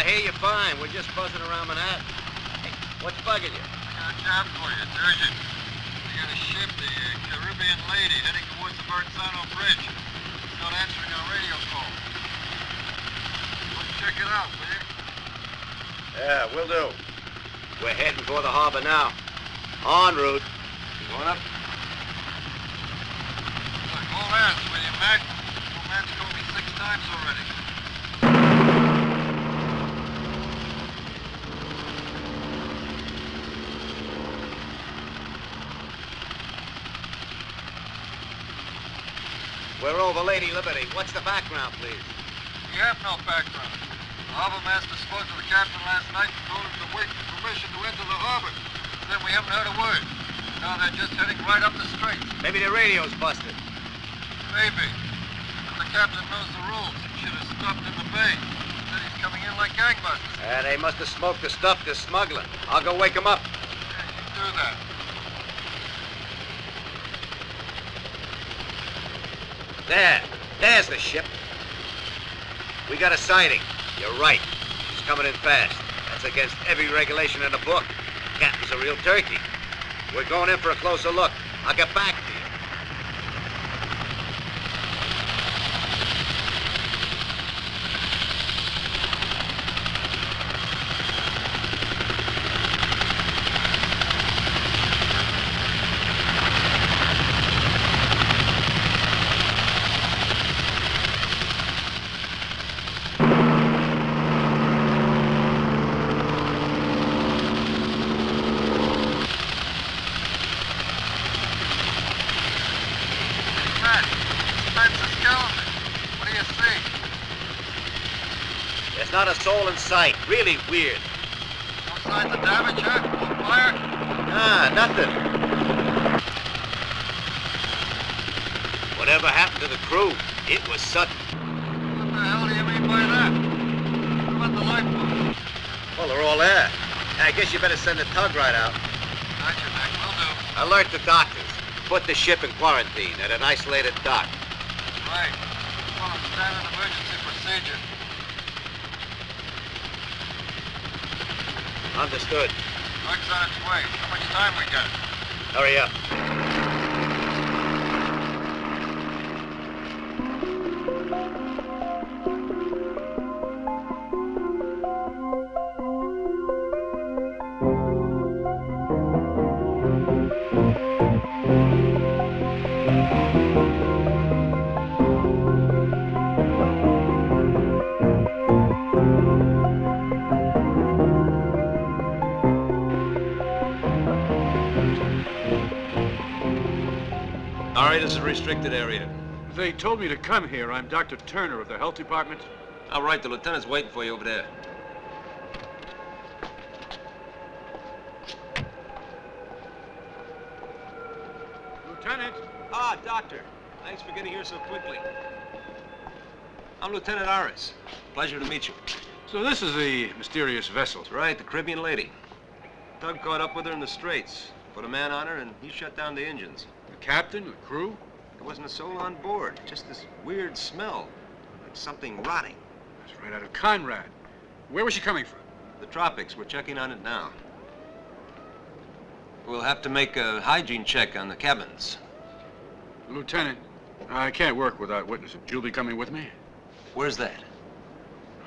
I hear you fine. We're just buzzing around Manhattan. Hey, what's bugging you? I got a job for you. It's urgent. We got a ship, the Caribbean Lady, heading towards the Verrazano Bridge. It's not answering our radio call. Let's check it out, will you? Yeah, we'll do. We're heading for the harbor now. En route. Going up? Look, all hands, will you, Mac? Old man's told me 6 times already. We're over Lady Liberty. What's the background, please? We have no background. The harbor master spoke to the captain last night and told him to wait for permission to enter the harbor. Then we haven't heard a word. Now they're just heading right up the straits. Maybe the radio's busted. Maybe. But the captain knows the rules. He should have stopped in the bay. Said he's coming in like gangbusters. They must have smoked the stuff they're smuggling. I'll go wake them up. Yeah, you do that. There's the ship. We got a sighting. You're right. She's coming in fast. That's against every regulation in the book. Captain's a real turkey. We're going in for a closer look. I'll get back to you. Not a soul in sight. Really weird. No signs of damage, huh? No fire? Nah, nothing. Whatever happened to the crew, it was sudden. What the hell do you mean by that? What about the lifeboat? Well, they're all there. I guess you better send the tug right out. Gotcha, Mac. Will do. Alert the doctors. Put the ship in quarantine at an isolated dock. Right. Well, it's standard emergency procedure. Understood. Tug's on its way. How much time we got? Hurry up. This is a restricted area. They told me to come here. I'm Dr. Turner of the Health Department. All right, the lieutenant's waiting for you over there. Lieutenant! Ah, Doctor. Thanks for getting here so quickly. I'm Lieutenant Aris. Pleasure to meet you. So this is the mysterious vessel. That's right, the Caribbean Lady. Tug caught up with her in the Straits. Put a man on her, and he shut down the engines. The captain, the crew? There wasn't a soul on board. Just this weird smell, like something rotting. That's right out of Conrad. Where was she coming from? The tropics. We're checking on it now. We'll have to make a hygiene check on the cabins. Lieutenant, I can't work without witnesses. You'll be coming with me? Where's that?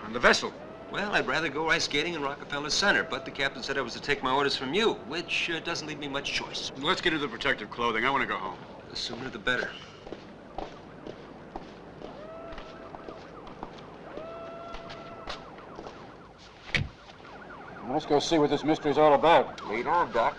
On the vessel. Well, I'd rather go ice skating in Rockefeller Center, but the captain said I was to take my orders from you, which doesn't leave me much choice. Let's get into the protective clothing. I want to go home. The sooner the better. Let's go see what this mystery's all about. Lead on, Doc.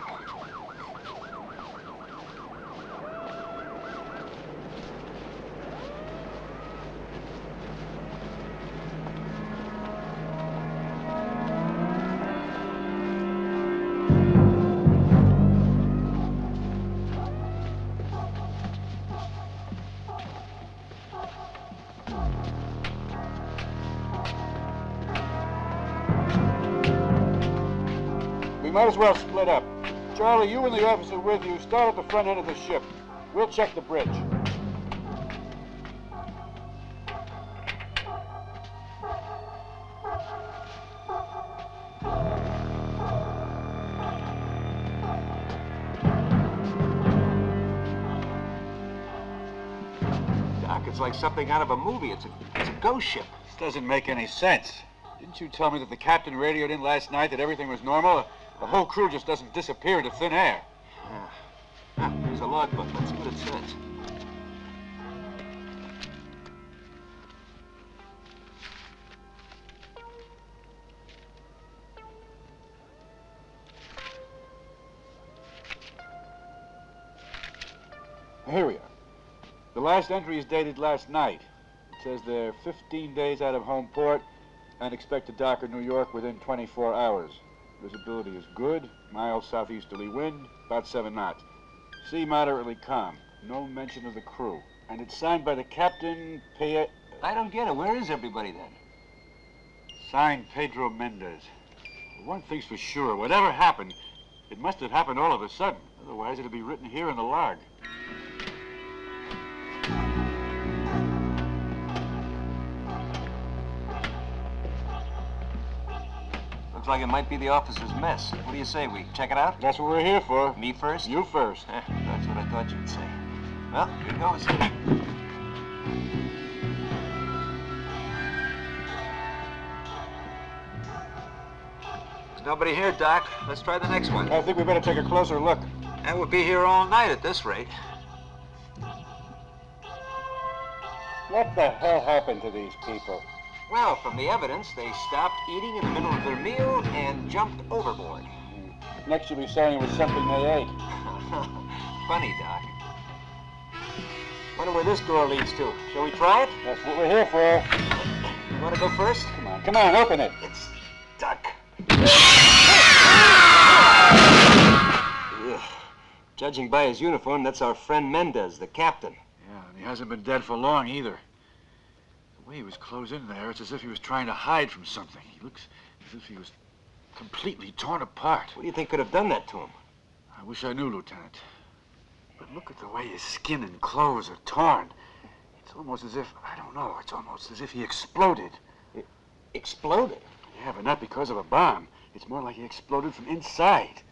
Might as well split up. Charlie, you and the officer with you start at the front end of the ship. We'll check the bridge. It's like something out of a movie. It's a ghost ship. This doesn't make any sense. Didn't you tell me that the captain radioed in last night that everything was normal? The whole crew just doesn't disappear into thin air. Here's a logbook. Let's see what it says. Here we are. The last entry is dated last night. It says they're 15 days out of home port and expect to dock in New York within 24 hours. Visibility is good, mild southeasterly wind, about 7 knots. Sea moderately calm, no mention of the crew. And it's signed by the captain, I don't get it. Where is everybody then? Signed Pedro Mendez. One thing's for sure, whatever happened, it must have happened all of a sudden. Otherwise, it'd be written here in the log. Looks like it might be the officer's mess. What do you say, we check it out? That's what we're here for. Me first? You first. That's what I thought you'd say. Well, here goes. There's nobody here, Doc. Let's try the next one. I think we better take a closer look. And we'll be here all night at this rate. What the hell happened to these people? Well, from the evidence, they stopped eating in the middle of their meal and jumped overboard. Next you'll be saying it was something they ate. Funny, Doc. Wonder where this door leads to. Shall we try it? That's what we're here for. You want to go first? Come on, open it. It's stuck. Judging by his uniform, that's our friend Mendez, the captain. Yeah, and he hasn't been dead for long either. The way he was closed in there, it's as if he was trying to hide from something. He looks as if he was completely torn apart. What do you think could have done that to him? I wish I knew, Lieutenant. But look at the way his skin and clothes are torn. It's almost as if, I don't know, it's almost as if he exploded. Exploded? Yeah, but not because of a bomb. It's more like he exploded from inside.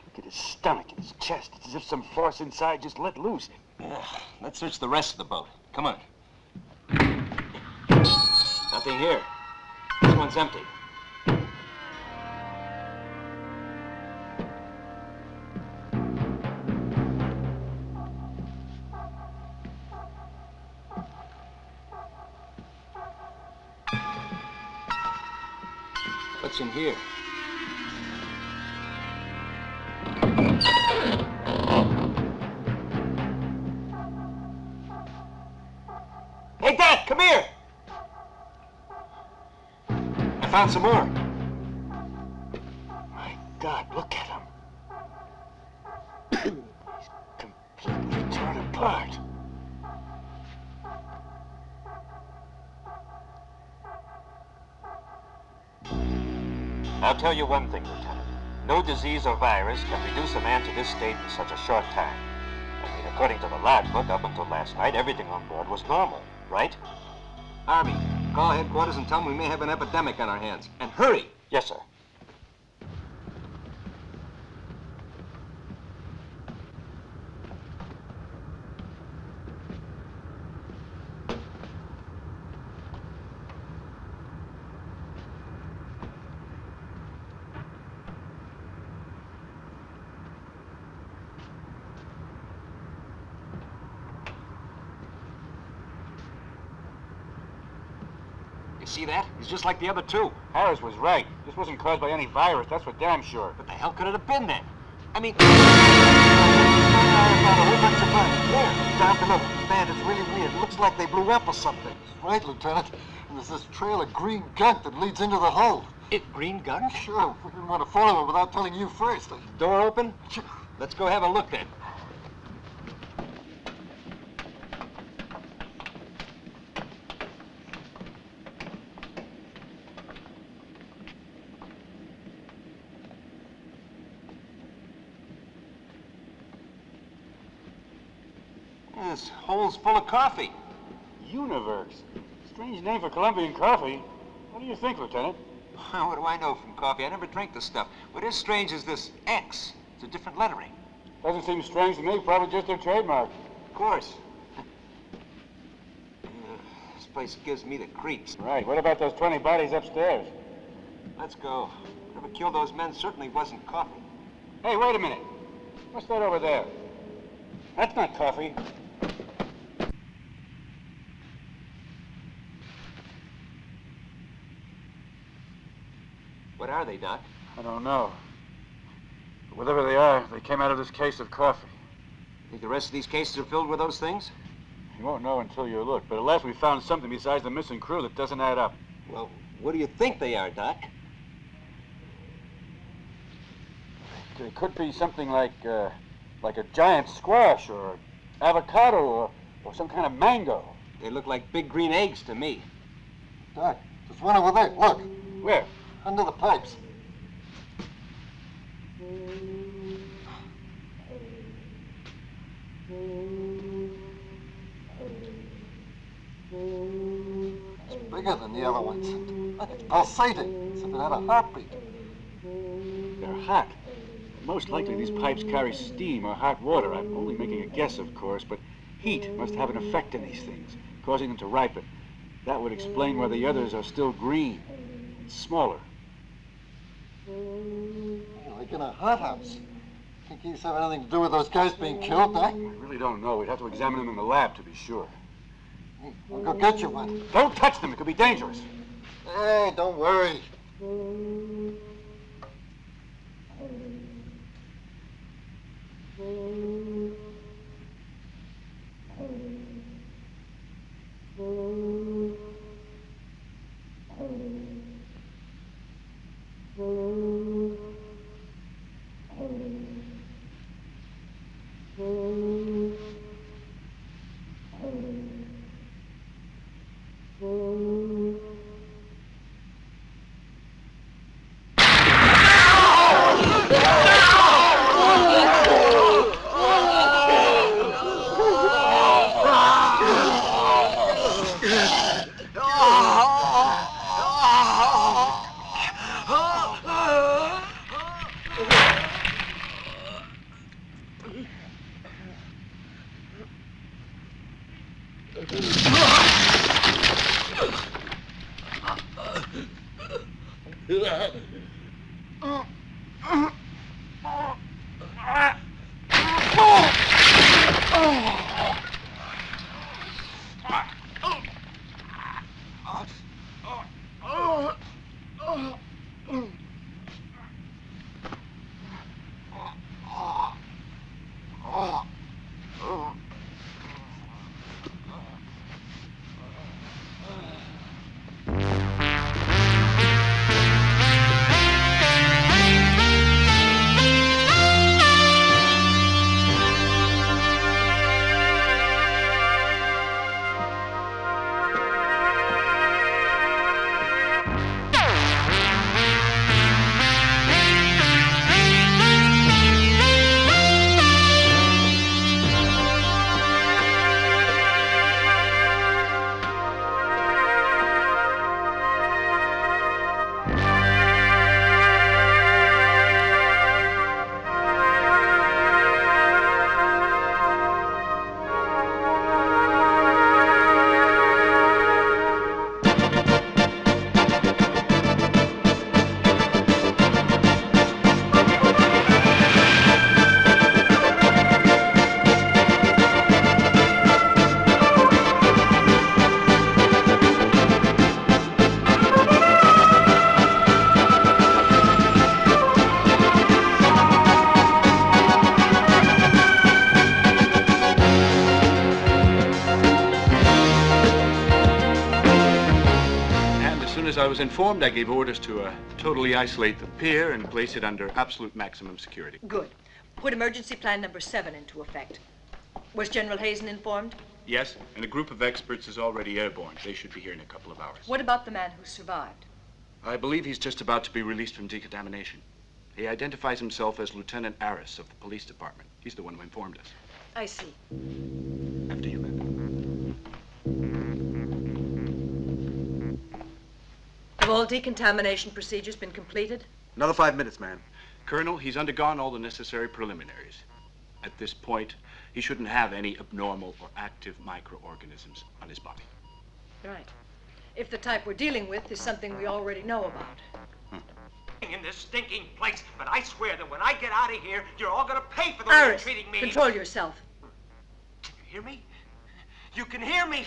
Look at his stomach and his chest. It's as if some force inside just let loose. Yeah, let's search the rest of the boat. Come on. Nothing here. This one's empty. What's in here? Hey, Dad, come here! I found some more. My God, look at him. He's completely torn apart. I'll tell you one thing, Lieutenant. No disease or virus can reduce a man to this state in such a short time. I mean, according to the logbook, up until last night, everything on board was normal, right? Army, call headquarters and tell them we may have an epidemic on our hands. And hurry! Yes, sir. See that? He's just like the other two. Harris was right. This wasn't caused by any virus, that's for damn sure. What the hell could it have been then? I mean... About a whole bunch of men. There, down below. Man, it's really weird. It looks like they blew up or something. Right, Lieutenant. And there's this trail of green gunk that leads into the hull. Green gunk? Sure, we didn't want to follow it without telling you first. Door open? Let's go have a look then. This hole's full of coffee. Universe. Strange name for Colombian coffee. What do you think, Lieutenant? What do I know from coffee? I never drink the stuff. What is strange is this X. It's a different lettering. Doesn't seem strange to me. Probably just their trademark. Of course. place gives me the creeps. Right. What about those 20 bodies upstairs? Let's go. Whoever killed those men certainly wasn't coffee. Hey, wait a minute. What's that over there? That's not coffee. What are they, Doc? I don't know. But whatever they are, they came out of this case of coffee. Think the rest of these cases are filled with those things? You won't know until you look, but at last we found something besides the missing crew that doesn't add up. Well, what do you think they are, Doc? It could be something like a giant squash or avocado or some kind of mango. They look like big green eggs to me. Doc, there's one over there. Look, Where? under the pipes. It's bigger than the other ones. Look, it's pulsating, as if it had a heartbeat. They're hot. Most likely these pipes carry steam or hot water. I'm only making a guess, of course, but heat must have an effect on these things, causing them to ripen. That would explain why the others are still green, smaller. Like in a hothouse. Think these have anything to do with those guys being killed, Doc? I really don't know. We'd have to examine them in the lab to be sure. I'll go get you one. Don't touch them. It could be dangerous. Hey, don't worry. As I was informed, I gave orders to totally isolate the pier and place it under absolute maximum security. Good. Put emergency plan number 7 into effect. Was General Hazen informed? Yes, and a group of experts is already airborne. They should be here in a couple of hours. What about the man who survived? I believe he's just about to be released from decontamination. He identifies himself as Lieutenant Aris of the police department. He's the one who informed us. I see. After you, ma'am. Have all decontamination procedures been completed? Another 5 minutes, ma'am. Colonel, he's undergone all the necessary preliminaries. At this point, he shouldn't have any abnormal or active microorganisms on his body. Right. If the type we're dealing with is something we already know about. In this stinking place, but I swear that when I get out of here, you're all gonna pay for the way you're Iris, treating me. control yourself. Can you hear me? You can hear me.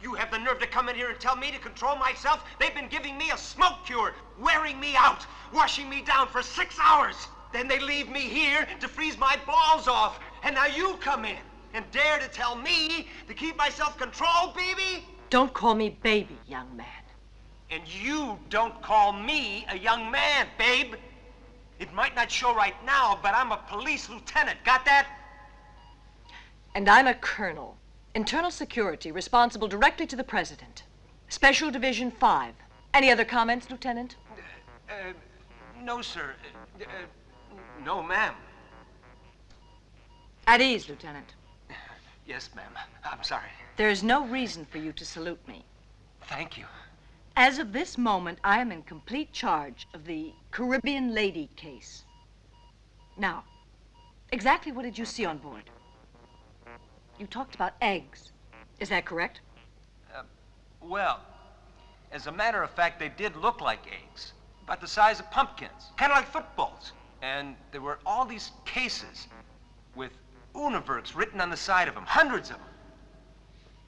You have the nerve to come in here and tell me to control myself? They've been giving me a smoke cure, wearing me out, washing me down for 6 hours. Then they leave me here to freeze my balls off. And now you come in and dare to tell me to keep my self-control, baby? Don't call me baby, young man. And you don't call me a young man, babe. It might not show right now, but I'm a police lieutenant. Got that? And I'm a colonel. Internal security, responsible directly to the president. Special Division 5. Any other comments, Lieutenant? No, sir. No, ma'am. At ease, Lieutenant. Yes, ma'am. I'm sorry. There is no reason for you to salute me. Thank you. As of this moment, I am in complete charge of the Caribbean lady case. Now, exactly what did you see on board? You talked about eggs. Is that correct? Well, as a matter of fact, they did look like eggs, about the size of pumpkins, kind of like footballs. And there were all these cases with universe written on the side of them, hundreds of them.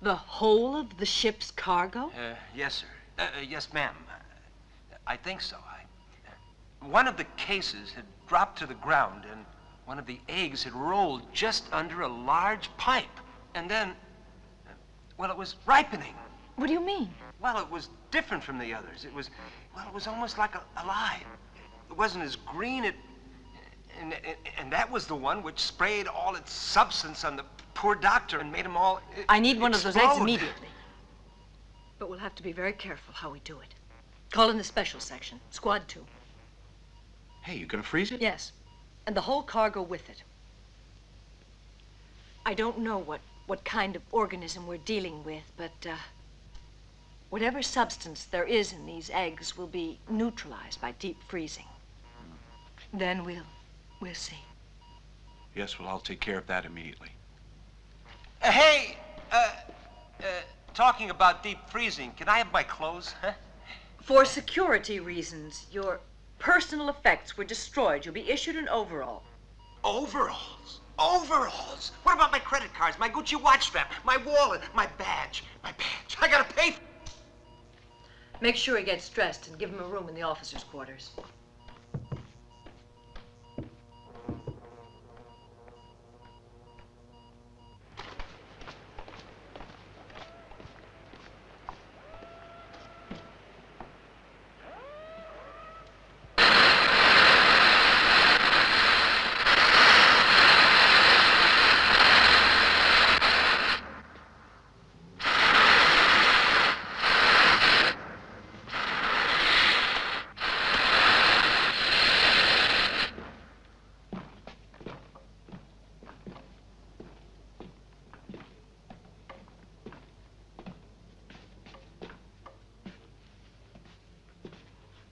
The whole of the ship's cargo? Yes, sir. Yes, ma'am. I think so. One of the cases had dropped to the ground, and one of the eggs had rolled just under a large pipe. And then, well, it was ripening. What do you mean? Well, it was different from the others. It was almost like alive. It wasn't as green. And that was the one which sprayed all its substance on the poor doctor and made him all I need one of those eggs explode. immediately. But we'll have to be very careful how we do it. Call in the special section, Squad 2. Hey, you gonna freeze it? Yes, and the whole cargo with it. I don't know what kind of organism we're dealing with, but whatever substance there is in these eggs will be neutralized by deep freezing. Then we'll see. Yes, well, I'll take care of that immediately. Hey, talking about deep freezing, can I have my clothes, huh? For security reasons, your personal effects were destroyed. You'll be issued an overall. Overalls? Overalls? What about my credit cards, my Gucci watch strap, my wallet, my badge? My badge. I gotta pay for it. Make sure he gets dressed and give him a room in the officers' quarters.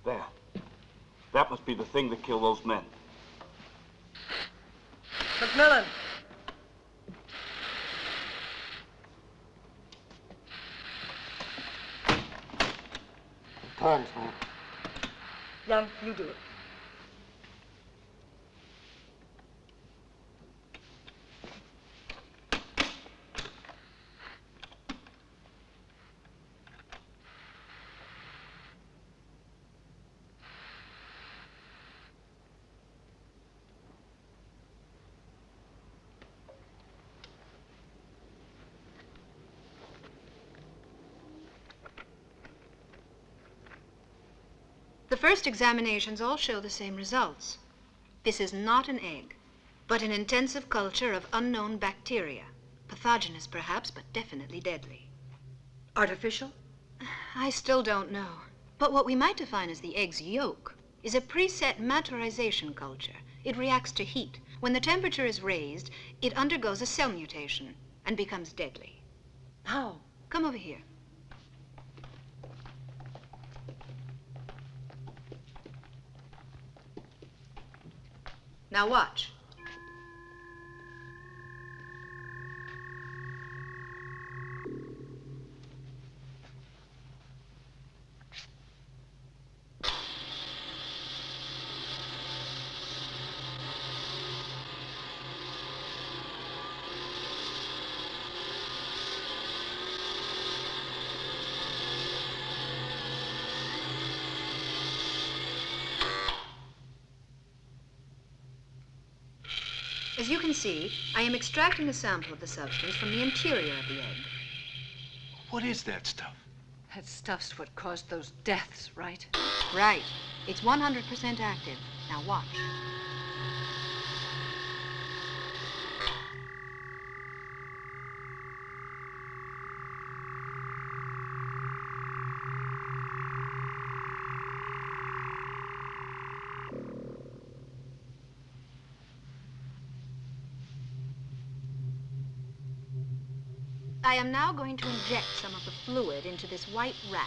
There. That must be the thing that killed those men. Macmillan! Thanks, man. Young, you do it. The first examinations all show the same results. This is not an egg, but an intensive culture of unknown bacteria. Pathogenous, perhaps, but definitely deadly. Artificial? I still don't know. But what we might define as the egg's yolk is a preset maturization culture. It reacts to heat. When the temperature is raised, it undergoes a cell mutation and becomes deadly. How? Come over here. Now watch. As you can see, I am extracting a sample of the substance from the interior of the egg. What is that stuff? That stuff's what caused those deaths, right? Right. It's 100% active. Now watch. I am now going to inject some of the fluid into this white rat.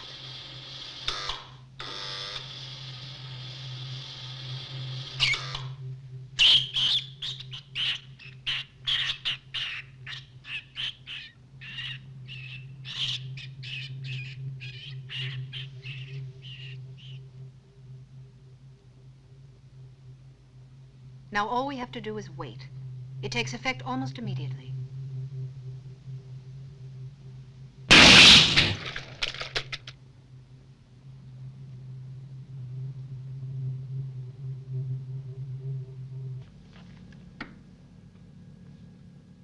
Now all we have to do is wait. It takes effect almost immediately.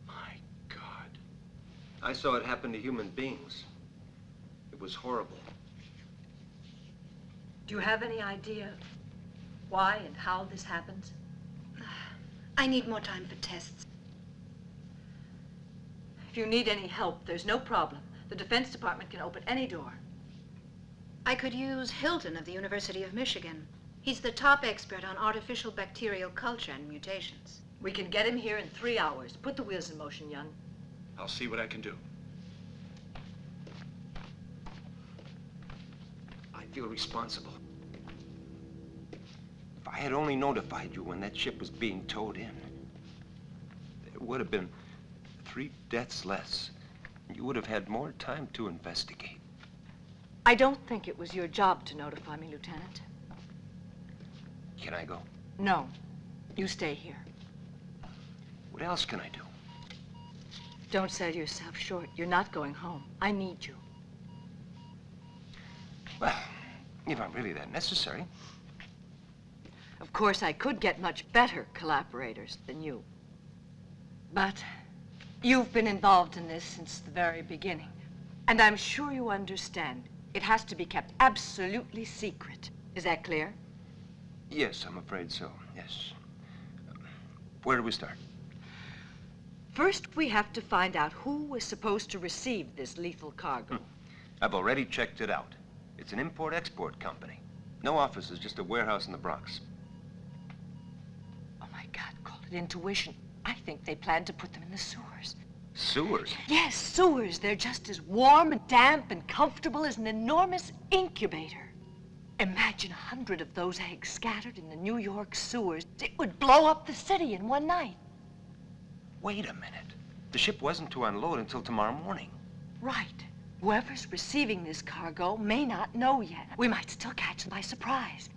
My God. I saw it happen to human beings. It was horrible. Do you have any idea why and how this happens? I need more time for tests. If you need any help, there's no problem. The Defense Department can open any door. I could use Hilton of the University of Michigan. He's the top expert on artificial bacterial culture and mutations. We can get him here in 3 hours. Put the wheels in motion, young. I'll see what I can do. I feel responsible. If I had only notified you when that ship was being towed in, there would have been 3 deaths less. You would have had more time to investigate. I don't think it was your job to notify me, Lieutenant. Can I go? No. You stay here. What else can I do? Don't sell yourself short. You're not going home. I need you. Well, if I'm really that necessary. Of course, I could get much better collaborators than you. But you've been involved in this since the very beginning. And I'm sure you understand. It has to be kept absolutely secret. Is that clear? Yes, I'm afraid so, yes. Where do we start? First, we have to find out who was supposed to receive this lethal cargo. I've already checked it out. It's an import-export company. No offices, just a warehouse in the Bronx. Oh, my God, call it intuition. I think they plan to put them in the sewers. Sewers? Yes, sewers. They're just as warm and damp and comfortable as an enormous incubator. Imagine 100 of those eggs scattered in the New York sewers. It would blow up the city in one night. Wait a minute. The ship wasn't to unload until tomorrow morning. Right. Whoever's receiving this cargo may not know yet. We might still catch them by surprise.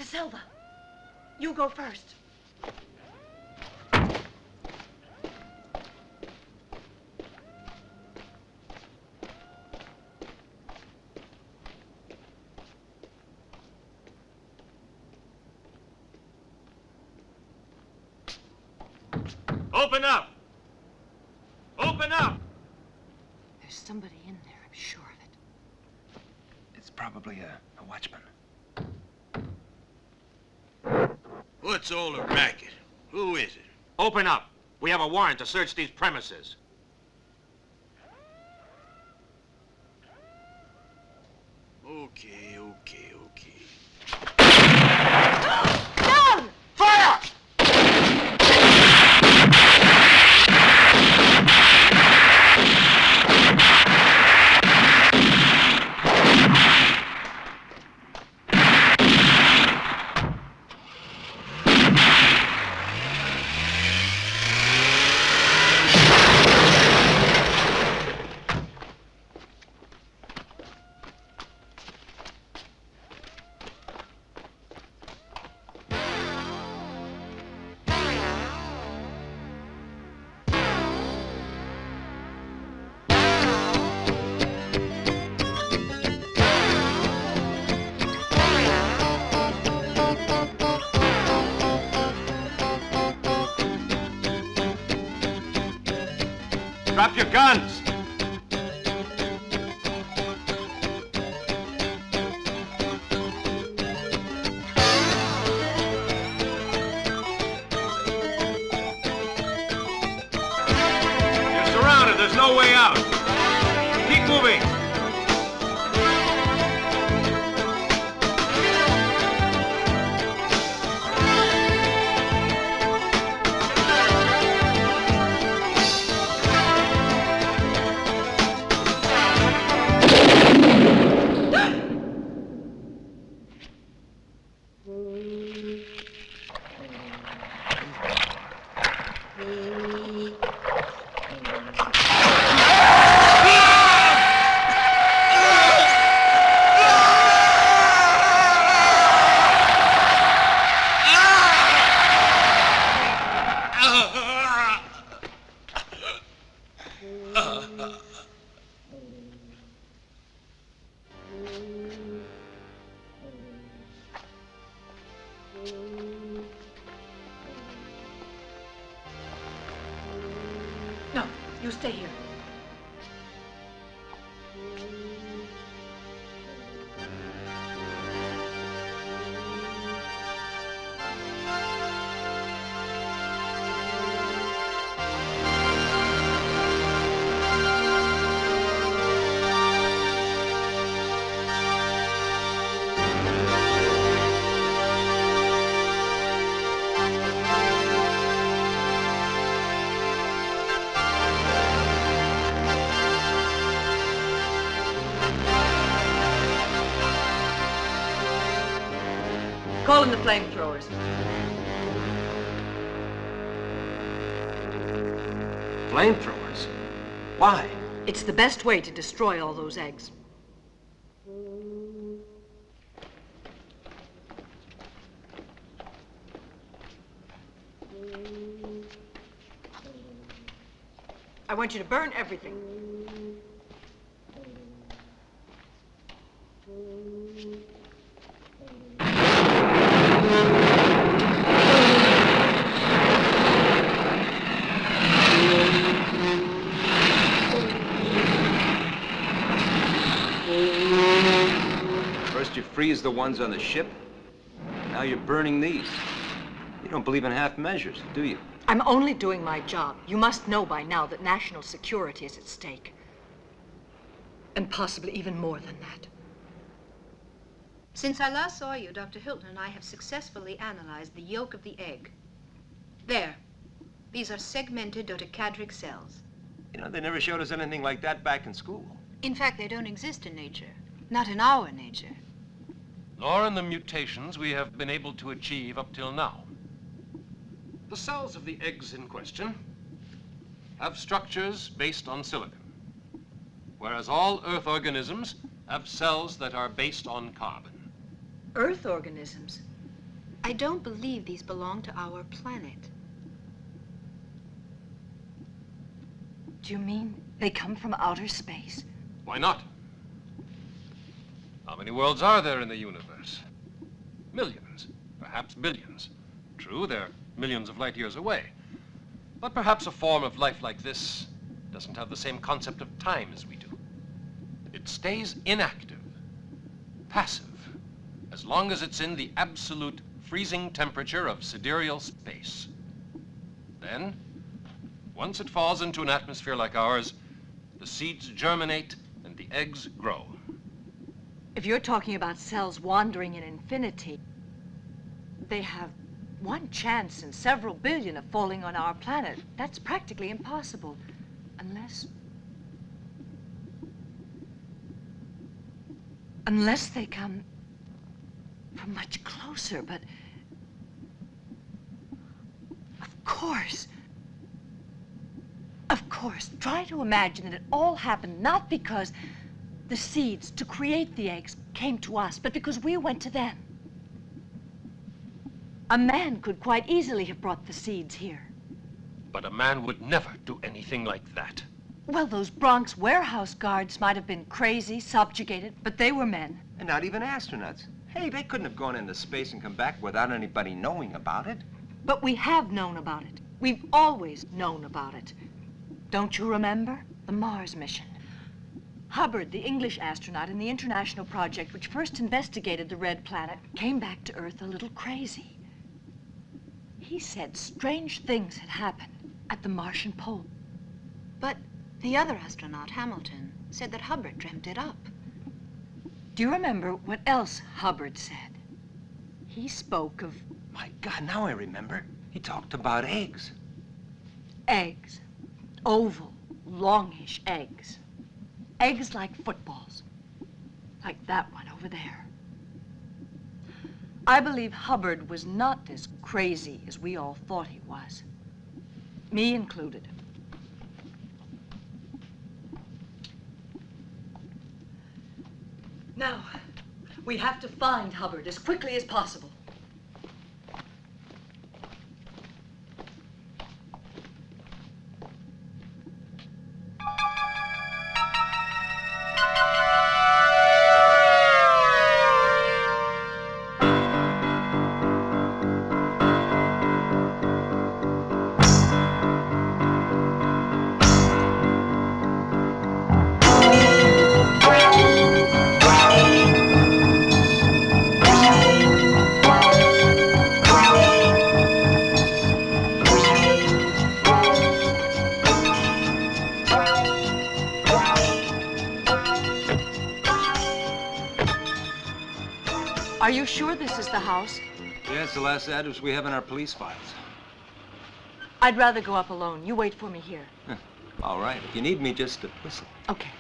Silva, you go first. Open up! Open up! There's somebody in there, I'm sure of it. It's probably a watchman. What's all the racket? Who is it? Open up! We have a warrant to search these premises. Okay. Down! Fire! Drop your guns! You're surrounded. There's no way out. Keep moving. No, you stay here. Call in the flamethrowers. Flamethrowers? Why? It's the best way to destroy all those eggs. I want you to burn everything. First you freeze the ones on the ship. Now you're burning these. You don't believe in half measures, do you? I'm only doing my job. You must know by now that national security is at stake. And possibly even more than that. Since I last saw you, Dr. Hilton and I have successfully analyzed the yolk of the egg. There. These are segmented dodecadric cells. You know, they never showed us anything like that back in school. In fact, they don't exist in nature. Not in our nature. Nor in the mutations we have been able to achieve up till now. The cells of the eggs in question have structures based on silicon, whereas all Earth organisms have cells that are based on carbon. Earth organisms? I don't believe these belong to our planet. Do you mean they come from outer space? Why not? How many worlds are there in the universe? Millions, perhaps billions. True, they're millions of light years away. But perhaps a form of life like this doesn't have the same concept of time as we do. It stays inactive, passive, as long as it's in the absolute freezing temperature of sidereal space. Then, once it falls into an atmosphere like ours, the seeds germinate and the eggs grow. If you're talking about cells wandering in infinity, they have one chance in several billion of falling on our planet. That's practically impossible, unless they come from much closer, but of course, try to imagine that it all happened not because the seeds to create the eggs came to us, but because we went to them. A man could quite easily have brought the seeds here. But a man would never do anything like that. Well, those Bronx warehouse guards might have been crazy, subjugated, but they were men. And not even astronauts. Hey, they couldn't have gone into space and come back without anybody knowing about it. But we have known about it. We've always known about it. Don't you remember? The Mars mission. Hubbard, the English astronaut in the international project which first investigated the red planet, came back to Earth a little crazy. He said strange things had happened at the Martian pole. But the other astronaut, Hamilton, said that Hubbard dreamt it up. Do you remember what else Hubbard said? He spoke of My God, now I remember. He talked about eggs. eggs. Oval, longish eggs. Eggs like footballs. Like that one over there. I believe Hubbard was not as crazy as we all thought he was. Me included. Now, we have to find Hubbard as quickly as possible. Are you sure this is the house? Yeah, it's the last address we have in our police files. I'd rather go up alone. You wait for me here. All right, if you need me, just whistle. Okay.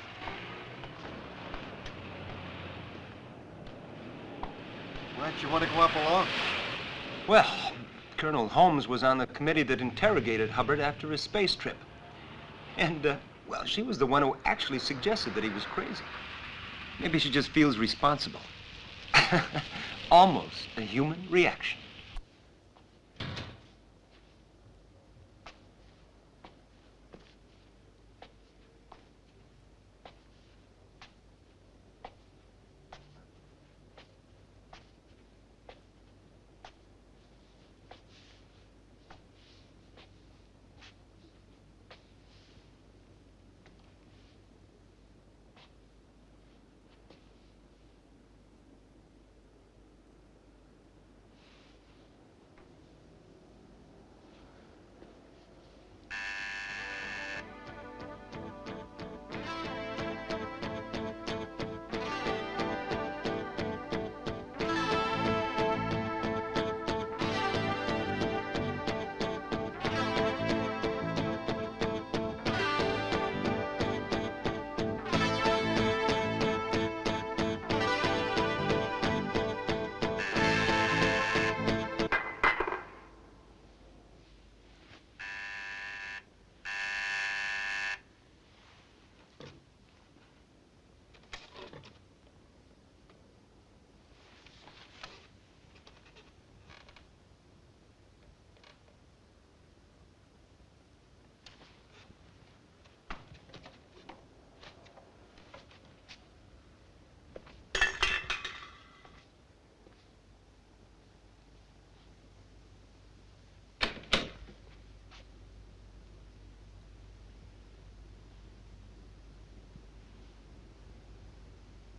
Why'd you want to go up alone? Well, Colonel Holmes was on the committee that interrogated Hubbard after his space trip. And, well, she was the one who actually suggested that he was crazy. Maybe she just feels responsible. Almost a human reaction.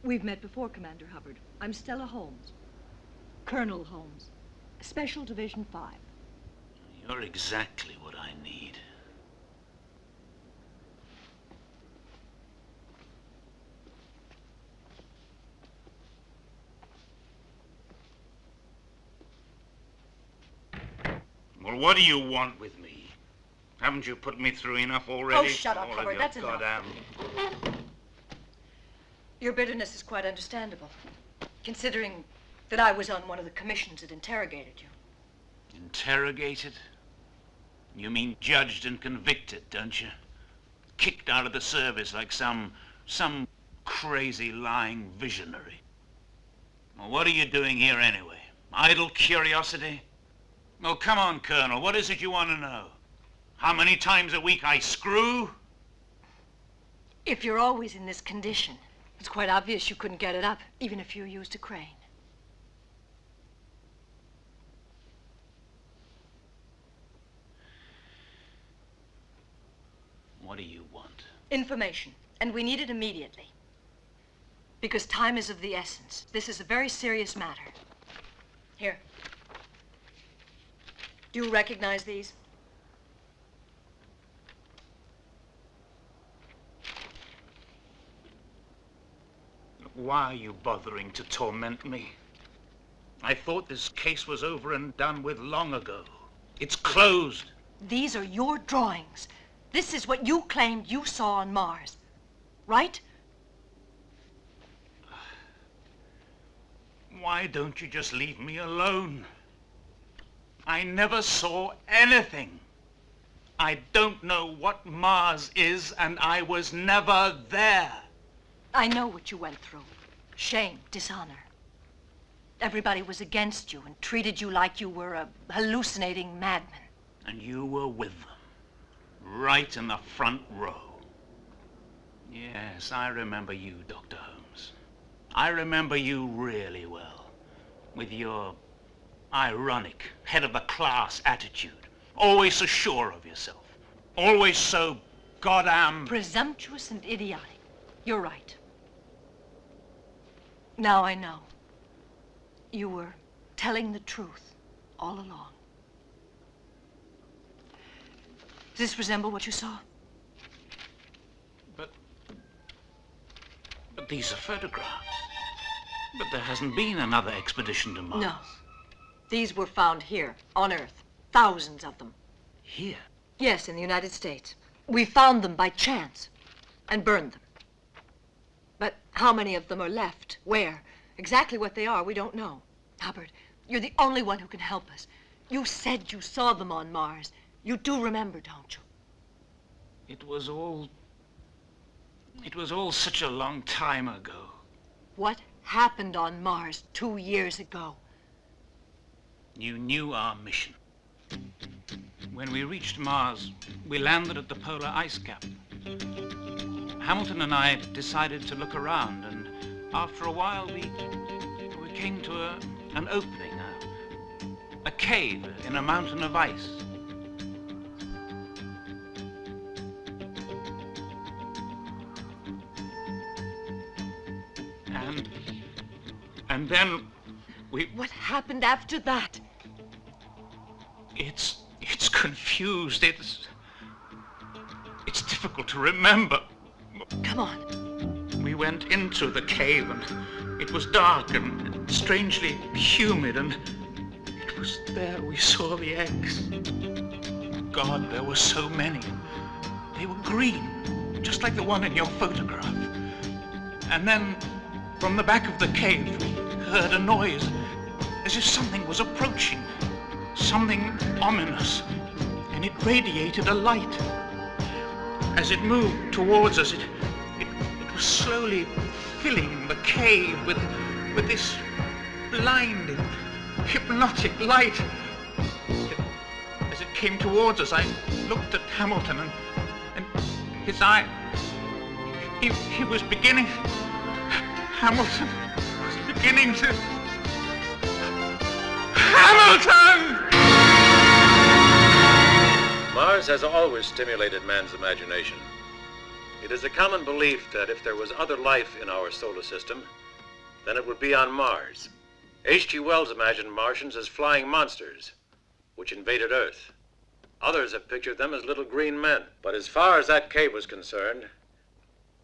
We've met before, Commander Hubbard. I'm Stella Holmes. Colonel Holmes. Special Division 5. You're exactly what I need. Well, what do you want with me? Haven't you put me through enough already? Oh, shut up, All of Hubbard. your That's enough. goddamn... Your bitterness is quite understandable, considering that I was on one of the commissions that interrogated you. Interrogated? You mean judged and convicted, don't you? Kicked out of the service like some crazy lying visionary. Well, what are you doing here anyway? Idle curiosity? Oh, come on, Colonel. What is it you want to know? How many times a week I screw? If you're always in this condition, it's quite obvious you couldn't get it up, even if you used a crane. What What do you want? Information, and we need it immediately. Because time is of the essence. This is a very serious matter. Here. Do you recognize these? Why are you bothering to torment me? I thought this case was over and done with long ago. It's closed. These are your drawings. This is what you claimed you saw on Mars, right? Why don't you just leave me alone? I never saw anything. I don't know what Mars is, and I was never there. I know what you went through. Shame, dishonor. Everybody was against you and treated you like you were a hallucinating madman. And you were with them, right in the front row. Yes, I remember you, Dr. Holmes. I remember you really well, with your ironic, head-of-the-class attitude. Always so sure of yourself. Always so goddamn... Presumptuous and idiotic. You're right. Now I know. You were telling the truth all along. Does this resemble what you saw? But these are photographs. But there hasn't been another expedition to Mars. No. These were found here, on Earth. Thousands of them. Here? Yes, in the United States. We found them by chance and burned them. But how many of them are left? Where? Exactly what they are, we don't know. Hubbard, you're the only one who can help us. You said you saw them on Mars. You do remember, don't you? It was all such a long time ago. What happened on Mars 2 years ago? You knew our mission. When we reached Mars, we landed at the polar ice cap. Hamilton and I decided to look around, and after a while we came to an opening, a cave in a mountain of ice. And then we... What happened after that? It's confused. It's difficult to remember. Come on. We went into the cave, and it was dark and strangely humid, and it was there we saw the eggs. God, there were so many. They were green, just like the one in your photograph. And then, from the back of the cave, we heard a noise, as if something was approaching, something ominous, and it radiated a light. As it moved towards us, it was slowly filling the cave with this blinding, hypnotic light. As it came towards us, I looked at Hamilton, and his eye, he was beginning, Hamilton was beginning to... Hamilton! Mars has always stimulated man's imagination. It is a common belief that if there was other life in our solar system, then it would be on Mars. H.G. Wells imagined Martians as flying monsters, which invaded Earth. Others have pictured them as little green men. But as far as that cave was concerned,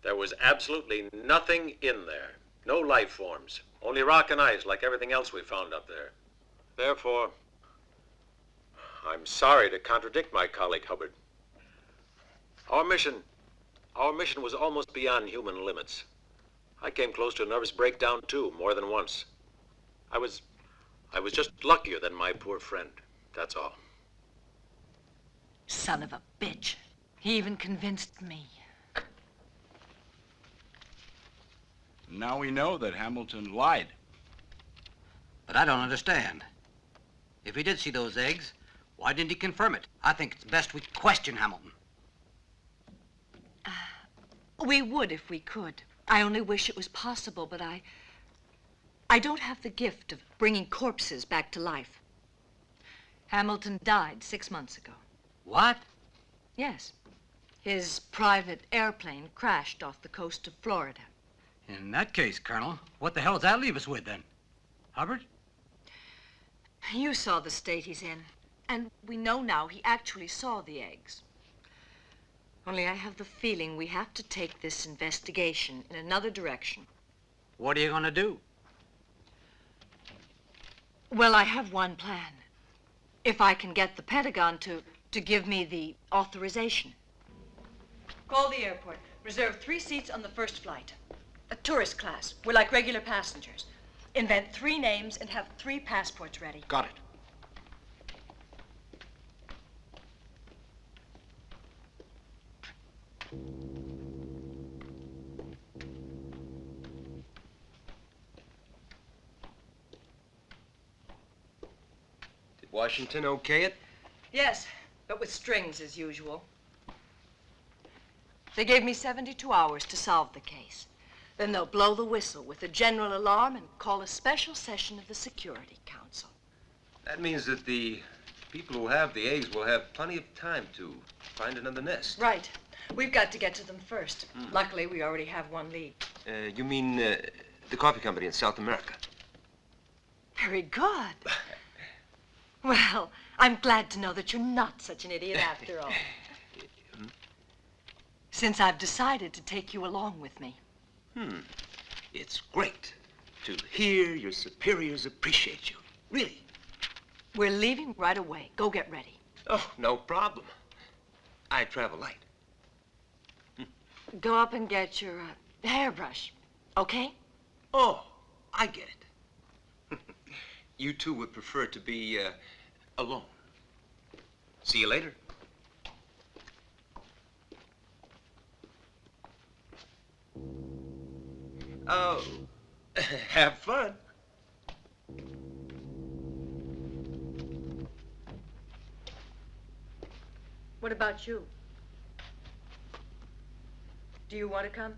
there was absolutely nothing in there. No life forms, only rock and ice like everything else we found up there. Therefore, I'm sorry to contradict my colleague Hubbard. Our mission was almost beyond human limits. I came close to a nervous breakdown too, more than once. I was just luckier than my poor friend, that's all. Son of a bitch. He even convinced me. Now we know that Hamilton lied. But I don't understand. If he did see those eggs, why didn't he confirm it? I think it's best we question Hamilton. We would if we could. I only wish it was possible, but I don't have the gift of bringing corpses back to life. Hamilton died 6 months ago. What? Yes. His private airplane crashed off the coast of Florida. In that case, Colonel, what the hell does that leave us with then? Hubbard? You saw the state he's in. And we know now he actually saw the eggs. Only I have the feeling we have to take this investigation in another direction. What are you going to do? Well, I have one plan. If I can get the Pentagon to give me the authorization. Call the airport. Reserve 3 seats on the first flight. A tourist class. We're like regular passengers. Invent 3 names and have 3 passports ready. Got it. Did Washington okay it? Yes, but with strings as usual. They gave me 72 hours to solve the case. Then they'll blow the whistle with a general alarm and call a special session of the Security Council. That means that the people who have the eggs will have plenty of time to find another nest. Right. We've got to get to them first. Luckily, we already have one lead. You mean the coffee company in South America? Very good. Well, I'm glad to know that you're not such an idiot after all. Since I've decided to take you along with me. It's great to hear your superiors appreciate you. Really. We're leaving right away. Go get ready. Oh, no problem. I travel light. Go up and get your hairbrush, okay? Oh, I get it. You two would prefer to be alone. See you later. Oh, have fun. What about you? Do you want to come?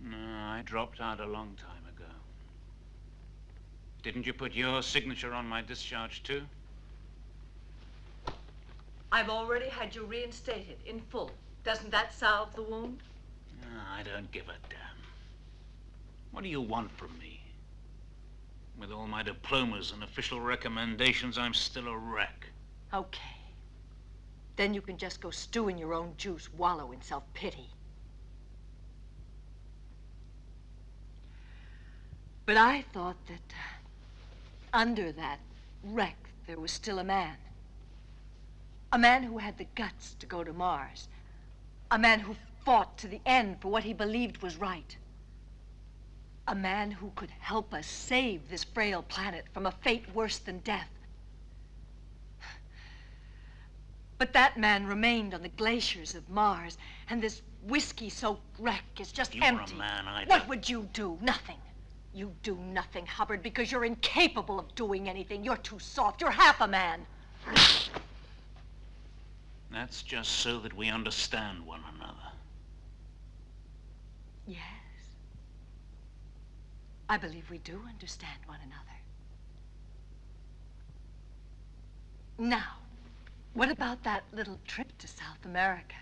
No, I dropped out a long time ago. Didn't you put your signature on my discharge, too? I've already had you reinstated in full. Doesn't that salve the wound? No, I don't give a damn. What do you want from me? With all my diplomas and official recommendations, I'm still a wreck. Okay. Then you can just go stew in your own juice, wallow in self-pity. But I thought that under that wreck, there was still a man. A man who had the guts to go to Mars. A man who fought to the end for what he believed was right. A man who could help us save this frail planet from a fate worse than death. But that man remained on the glaciers of Mars, and this whiskey-soaked wreck is just empty. You're a man I don't... What would you do? Nothing. You do nothing, Hubbard, because you're incapable of doing anything. You're too soft. You're half a man. That's just so that we understand one another. Yes. I believe we do understand one another. Now, what about that little trip to South America?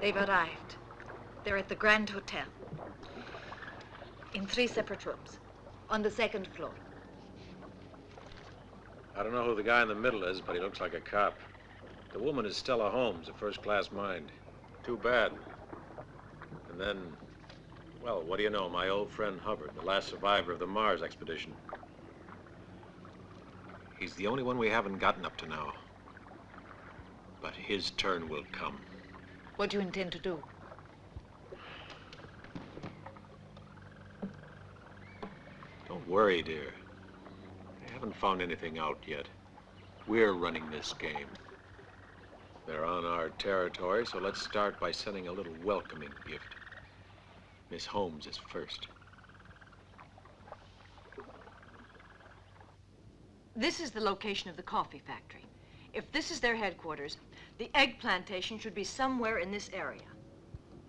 They've arrived. They're at the Grand Hotel. In 3 separate rooms. On the 2nd floor. I don't know who the guy in the middle is, but he looks like a cop. The woman is Stella Holmes, a first-class mind. Too bad. And then, well, what do you know? My old friend Hubbard, the last survivor of the Mars expedition. He's the only one we haven't gotten up to now. But his turn will come. What do you intend to do? Don't worry, dear. They haven't found anything out yet. We're running this game. They're on our territory, so let's start by sending a little welcoming gift. Miss Holmes is first. This is the location of the coffee factory. If this is their headquarters, the egg plantation should be somewhere in this area.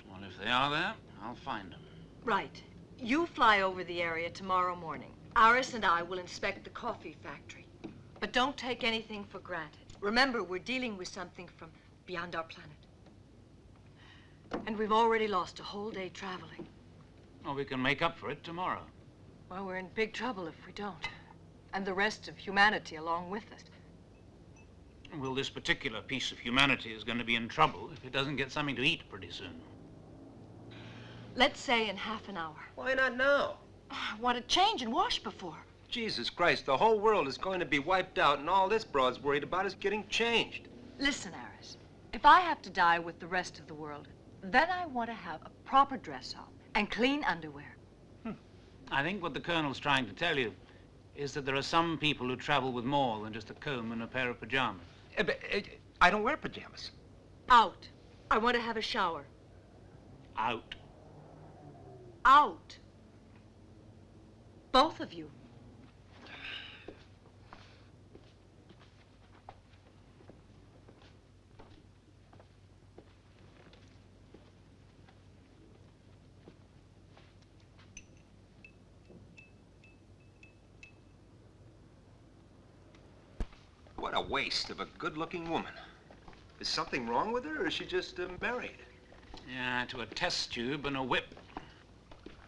Well, if they are there, I'll find them. Right. You fly over the area tomorrow morning. Iris and I will inspect the coffee factory. But don't take anything for granted. Remember, we're dealing with something from beyond our planet. And we've already lost a whole day traveling. Well, we can make up for it tomorrow. Well, we're in big trouble if we don't. And the rest of humanity along with us. Well, this particular piece of humanity is going to be in trouble if it doesn't get something to eat pretty soon. Let's say in half an hour. Why not now? I want to change and wash before. Jesus Christ, the whole world is going to be wiped out, and all this broad's worried about is getting changed. Listen, Iris, if I have to die with the rest of the world, then I want to have a proper dress on and clean underwear. I think what the Colonel's trying to tell you is that there are some people who travel with more than just a comb and a pair of pajamas. I don't wear pajamas. Out. I want to have a shower. Out. Out. Both of you. What a waste of a good-looking woman. Is something wrong with her, or is she just married? Yeah, to a test tube and a whip.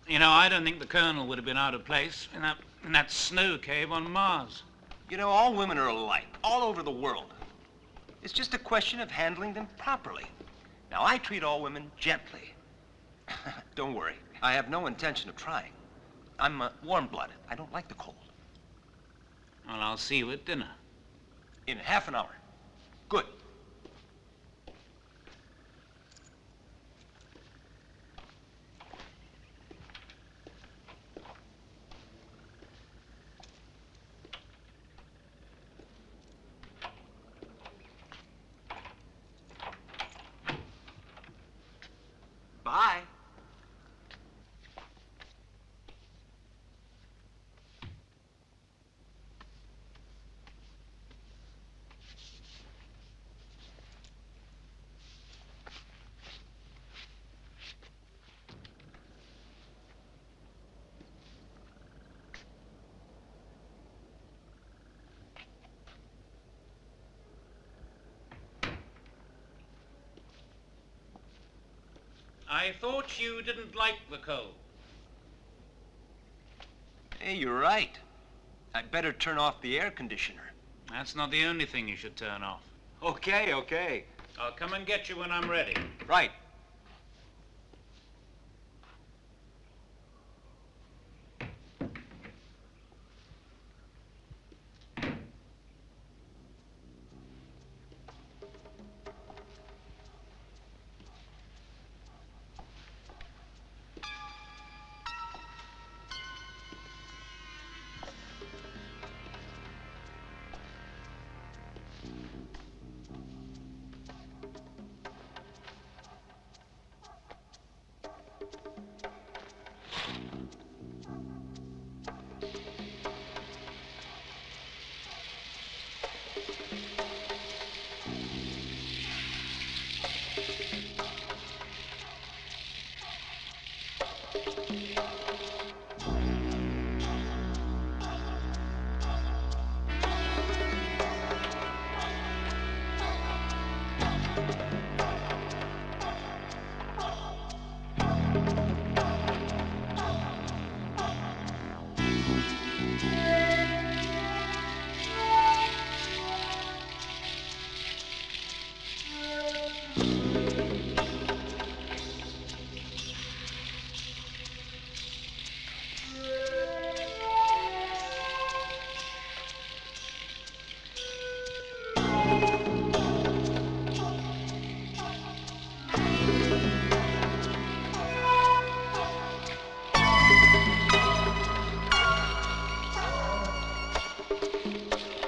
You know, I don't think the Colonel would have been out of place in that snow cave on Mars. You know, all women are alike, all over the world. It's just a question of handling them properly. Now, I treat all women gently. Don't worry, I have no intention of trying. I'm warm-blooded. I don't like the cold. Well, I'll see you at dinner. In half an hour. Good. Bye. I thought you didn't like the cold. Hey, you're right. I'd better turn off the air conditioner. That's not the only thing you should turn off. Okay, okay. I'll come and get you when I'm ready. Right.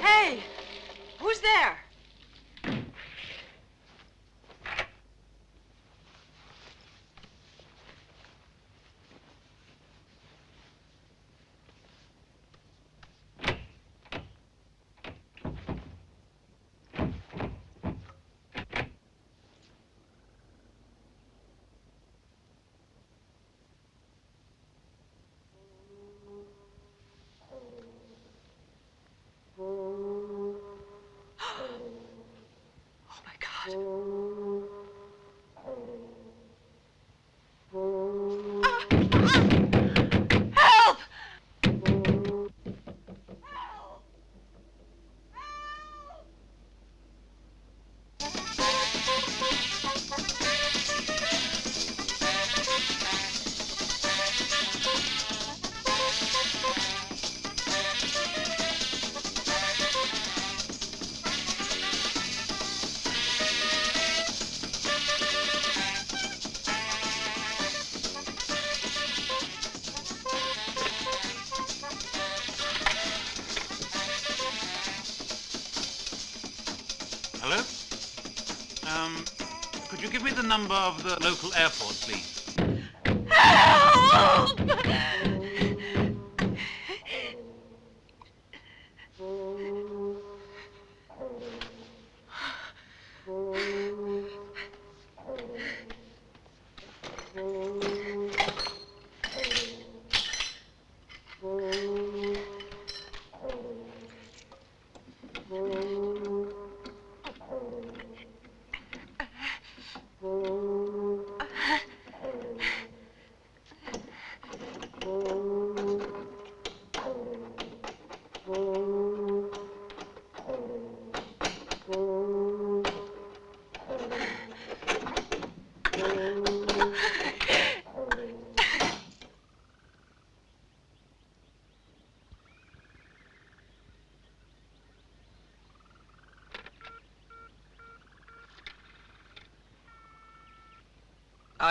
Hey! Who's there? Oh my God. Help! Hello? Could you give me the number of the local airport, please? Help!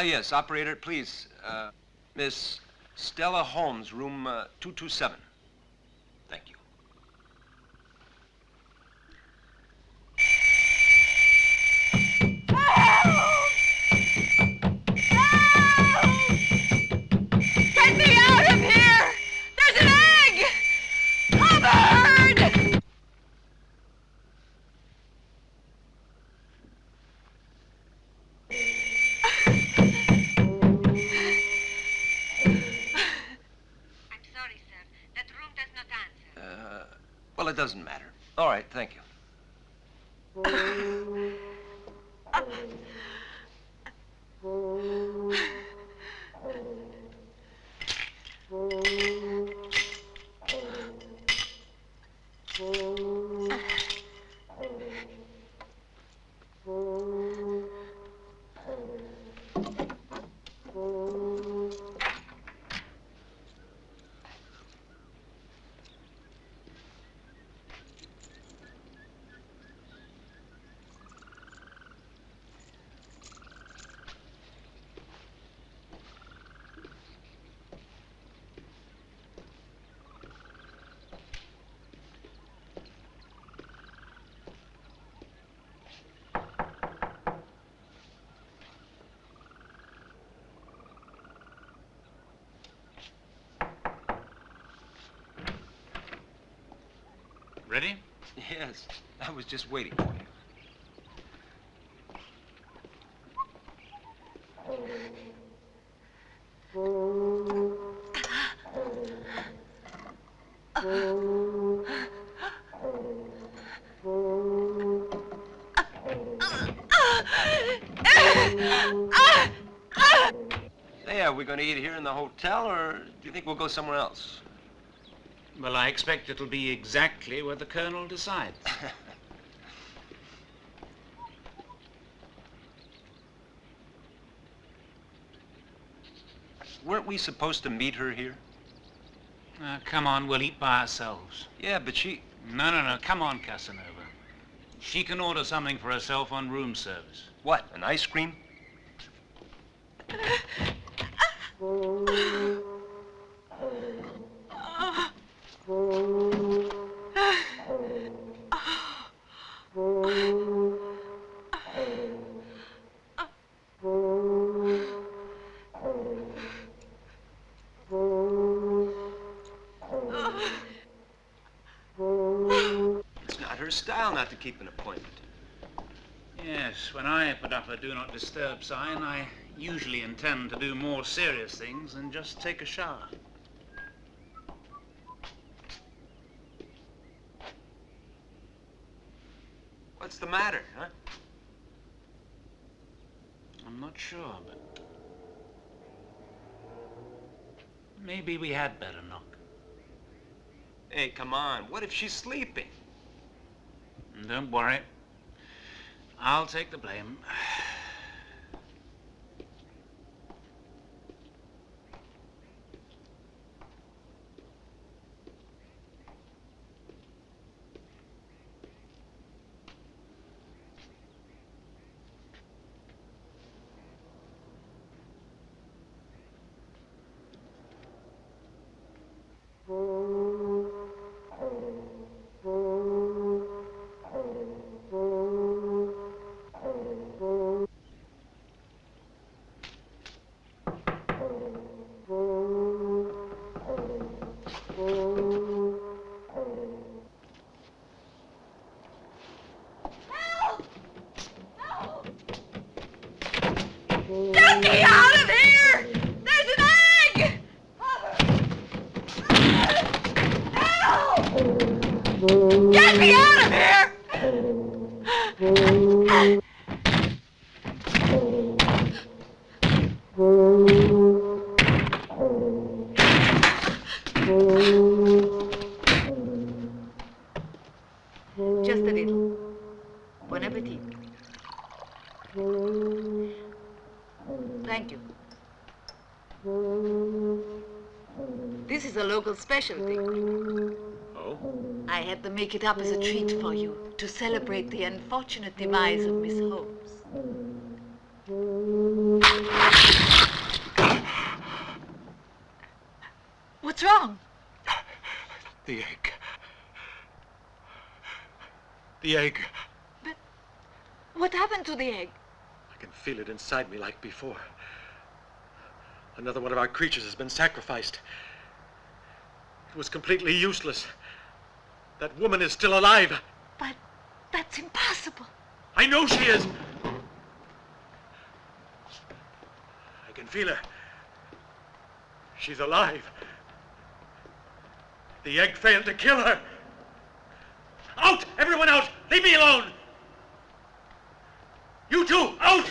Yes, operator, please. Miss Stella Holmes, room 227. Thank you. Help! Well, it doesn't matter. All right, thank you. Ready? Yes, I was just waiting for you. Hey, are we going to eat here in the hotel, or do you think we'll go somewhere else? Well, I expect it'll be exactly where the Colonel decides. Weren't we supposed to meet her here? Come on, we'll eat by ourselves. Yeah, but she... No, come on, Casanova. She can order something for herself on room service. What, an ice cream? It's not her style not to keep an appointment. Yes, when I put up a do not disturb sign, I usually intend to do more serious things than just take a shower. What's the matter, huh? I'm not sure, but maybe we had better knock. Hey, come on. What if she's sleeping? Don't worry. I'll take the blame. Get me out of here! There's an egg! Help! Get me out of here! Just a little. Bon appetit. Thank you. This is a local specialty. Oh? I had to make it up as a treat for you to celebrate the unfortunate demise of Miss Holmes. What's wrong? The egg. The egg. But what happened to the egg? I can feel it inside me like before. Another one of our creatures has been sacrificed. It was completely useless. That woman is still alive. But that's impossible. I know she is. I can feel her. She's alive. The egg failed to kill her. Out! Everyone out! Leave me alone! You two, out!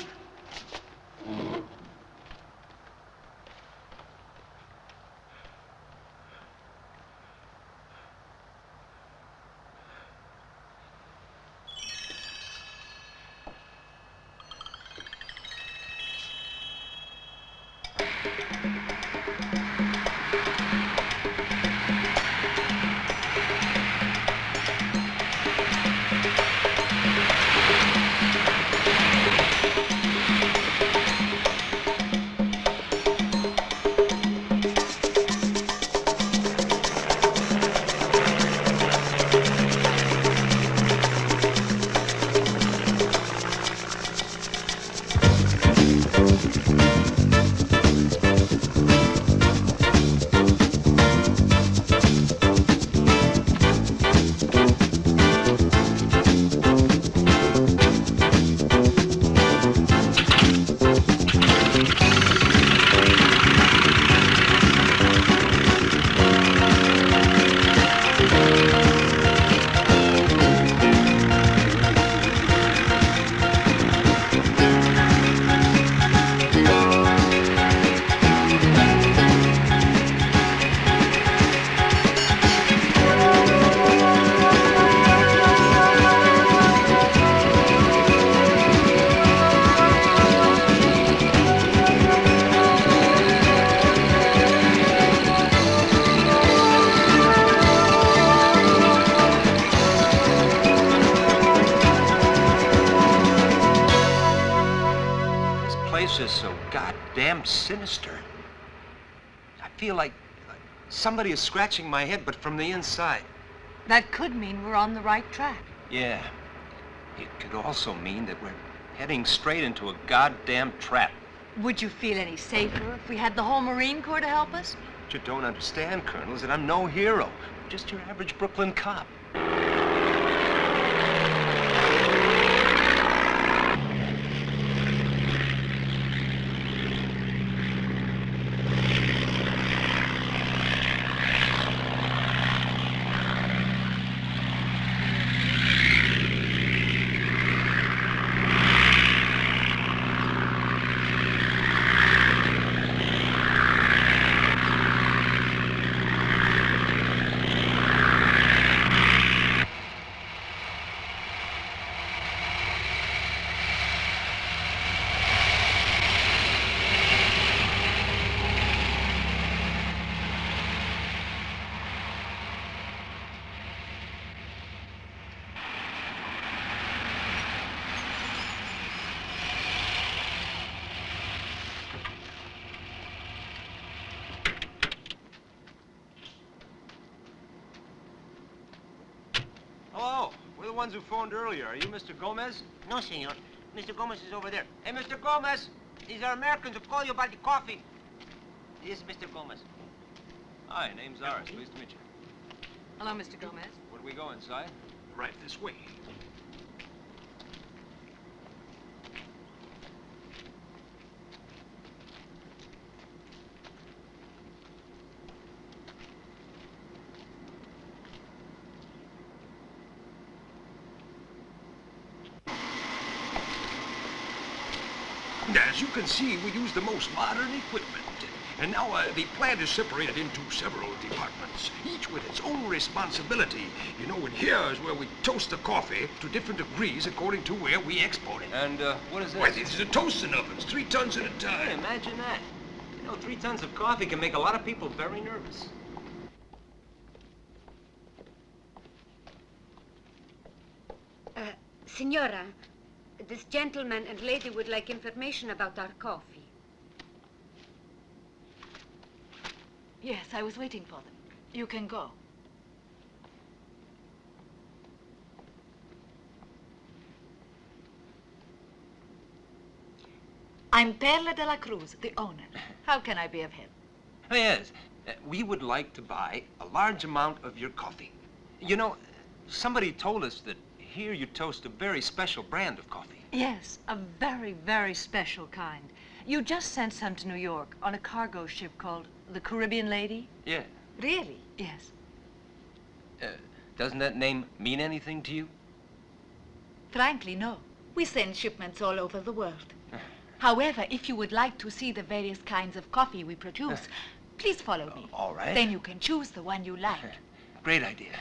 This is so goddamn sinister. I feel like somebody is scratching my head, but from the inside. That could mean we're on the right track. Yeah. It could also mean that we're heading straight into a goddamn trap. Would you feel any safer if we had the whole Marine Corps to help us? What you don't understand, Colonel, is that I'm no hero. Just your average Brooklyn cop. Hello, we're the ones who phoned earlier. Are you Mr. Gomez? No, senor. Mr. Gomez is over there. Hey, Mr. Gomez! These are Americans who call you about the coffee. This is Mr. Gomez. Hi, name's Aris. Pleased to meet you. Hello, Mr. Gomez. Where do we go, inside? Right this way. As you can see, we use the most modern equipment. And now the plant is separated into several departments, each with its own responsibility. You know, in here is where we toast the coffee to different degrees according to where we export it. And what is this? Why, this is a toasting ovens, 3 tons at a time. Hey, imagine that. You know, 3 tons of coffee can make a lot of people very nervous. Signora, this gentleman and lady would like information about our coffee. Yes, I was waiting for them. You can go. I'm Perla de la Cruz, the owner. How can I be of help? Yes, we would like to buy a large amount of your coffee. You know, somebody told us that here you toast a very special brand of coffee. Yes, a very, very special kind. You just sent some to New York on a cargo ship called the Caribbean Lady? Yeah. Really? Yes. Doesn't that name mean anything to you? Frankly, no. We send shipments all over the world. However, if you would like to see the various kinds of coffee we produce, please follow me. All right. Then you can choose the one you like. Great idea.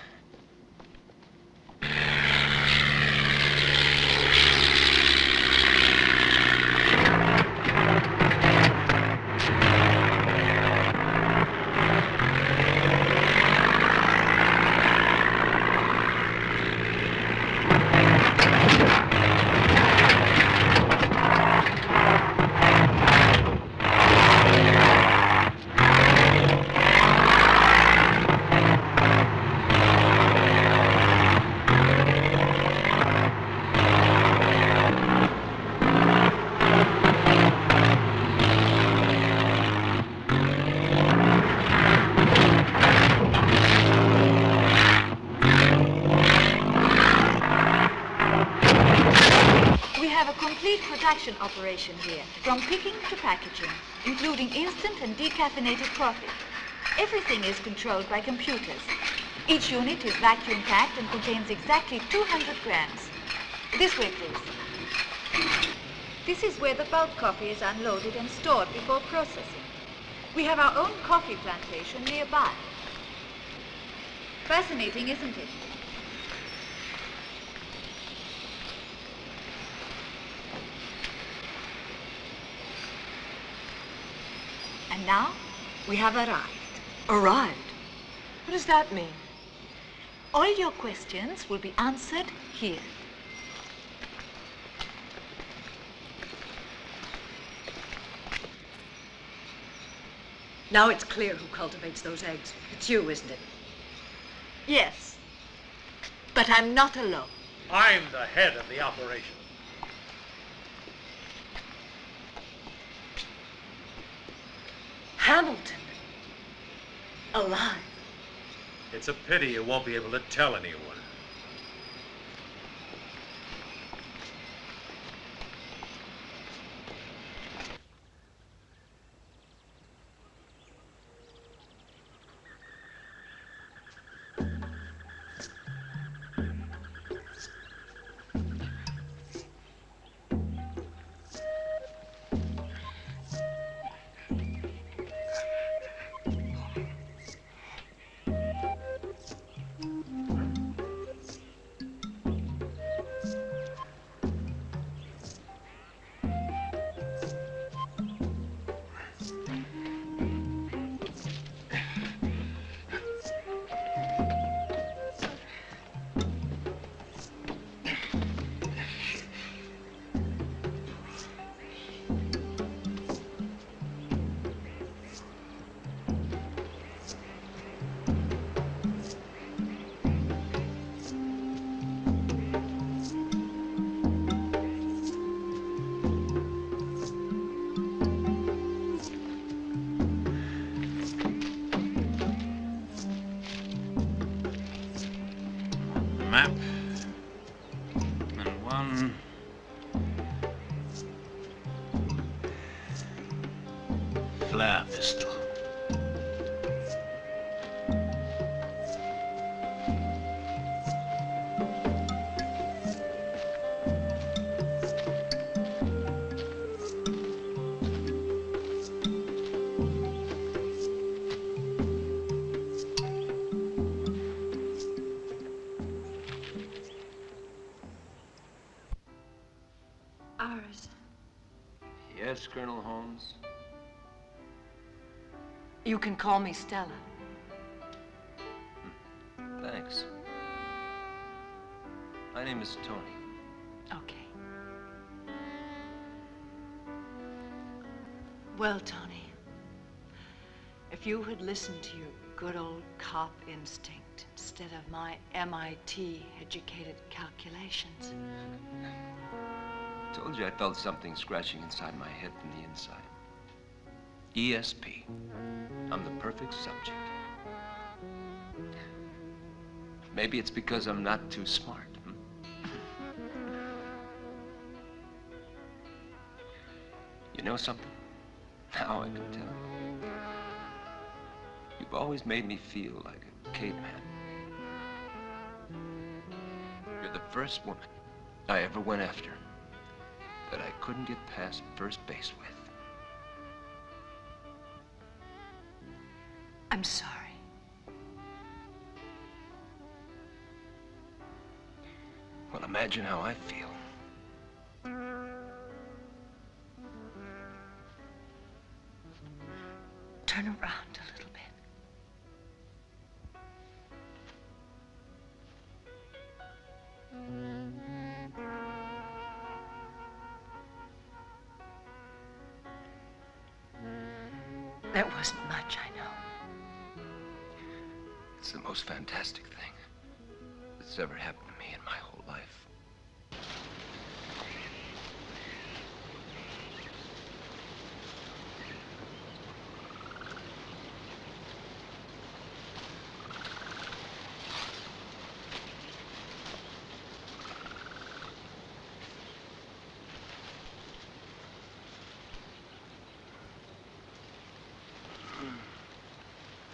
Production operation here, from picking to packaging, including instant and decaffeinated coffee. Everything is controlled by computers. Each unit is vacuum packed and contains exactly 200 grams. This way, please. This is where the bulk coffee is unloaded and stored before processing. We have our own coffee plantation nearby. Fascinating, isn't it? And now, we have arrived. Arrived? What does that mean? All your questions will be answered here. Now it's clear who cultivates those eggs. It's you, isn't it? Yes. But I'm not alone. I'm the head of the operation. Hamilton. Alive. It's a pity you won't be able to tell anyone. Map and one flare pistol. Ours. Yes, Colonel Holmes? You can call me Stella. Thanks. My name is Tony. Okay. Well, Tony, if you had listened to your good old cop instinct instead of my MIT-educated calculations. I told you I felt something scratching inside my head from the inside. ESP. I'm the perfect subject. Maybe it's because I'm not too smart. You know something? Now I can tell. You've always made me feel like a caveman. the first woman I ever went after that I couldn't get past first base with. I'm sorry. Well, imagine how I feel. Turn around a little bit. That wasn't much, I know. It's the most fantastic thing that's ever happened to me in my whole life.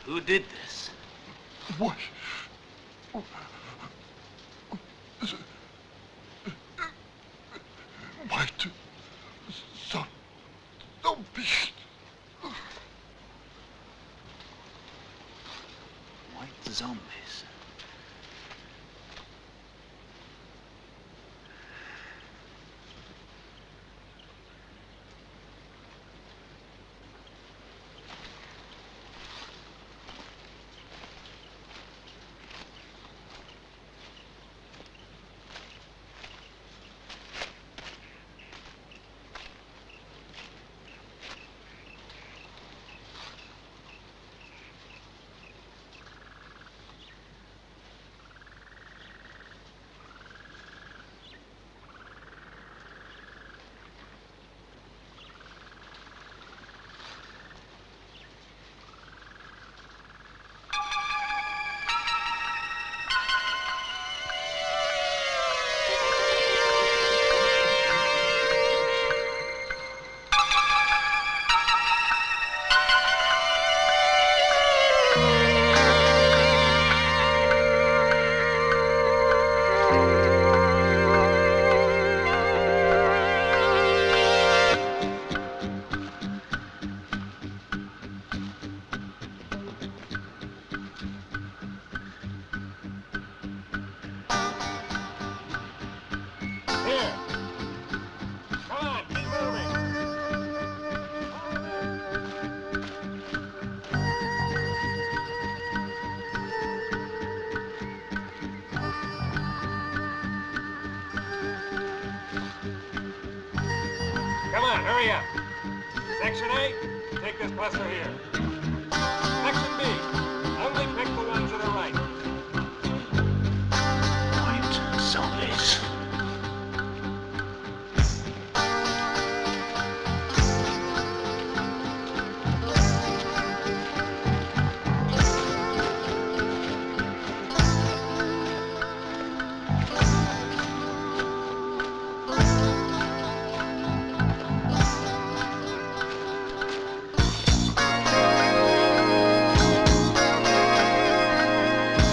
Who did this? What? White zombies. White zombies. Here. Come on, keep moving. Come on, hurry up. Section A, take this cluster here. Section B, only pick the ones that are right. White zombies.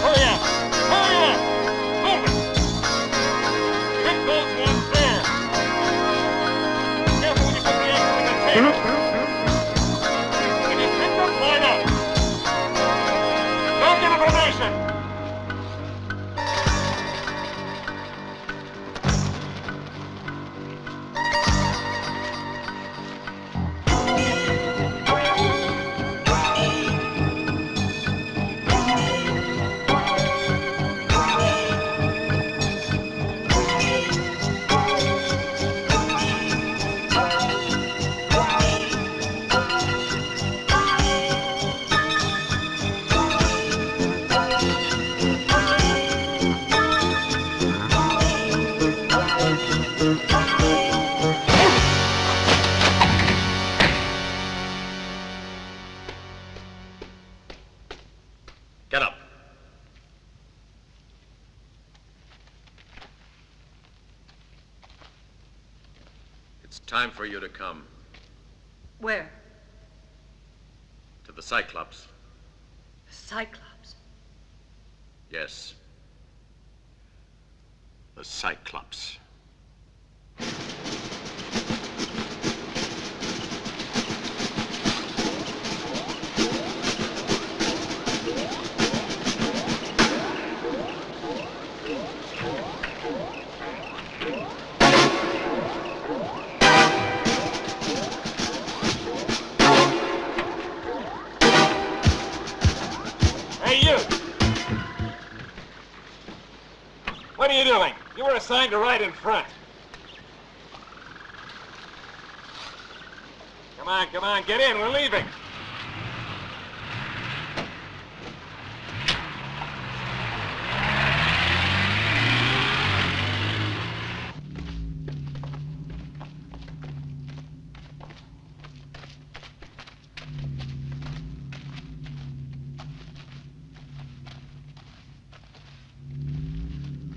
Hurry up! Hurry up! Move it! Pick those ones there! Careful when you put the eggs in the container! When you pick them, line up! Don't give a formation! Get up. It's time for you to come Where? to the Cyclops. Cyclops. Yes. The Cyclops. Hey, you! What are you doing? You were assigned to ride in front. Come on, get in. We're leaving.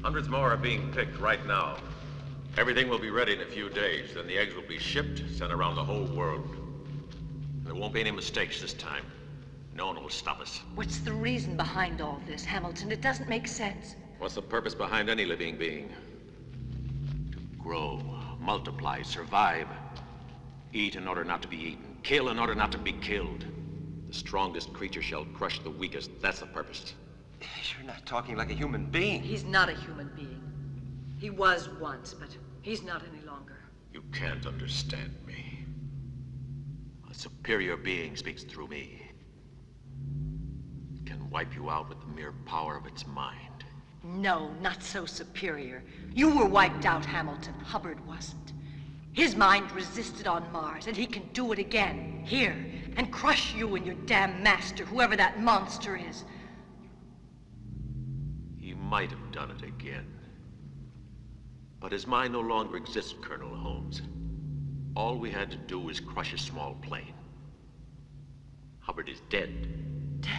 Hundreds more are being picked right now. Everything will be ready in a few days. Then the eggs will be shipped, sent around the whole world. There won't be any mistakes this time. No one will stop us. What's the reason behind all this, Hamilton? It doesn't make sense. What's the purpose behind any living being? To grow, multiply, survive. Eat in order not to be eaten. Kill in order not to be killed. The strongest creature shall crush the weakest. That's the purpose. You're not talking like a human being. He's not a human being. He was once, but he's not any longer. You can't understand me. A superior being speaks through me. It can wipe you out with the mere power of its mind. No, not so superior. You were wiped out, Hamilton. Hubbard wasn't. His mind resisted on Mars, and he can do it again, here, and crush you and your damn master, whoever that monster is. He might have done it again. But his mind no longer exists, Colonel Holmes. All we had to do was crush a small plane. Hubbard is dead. Dead?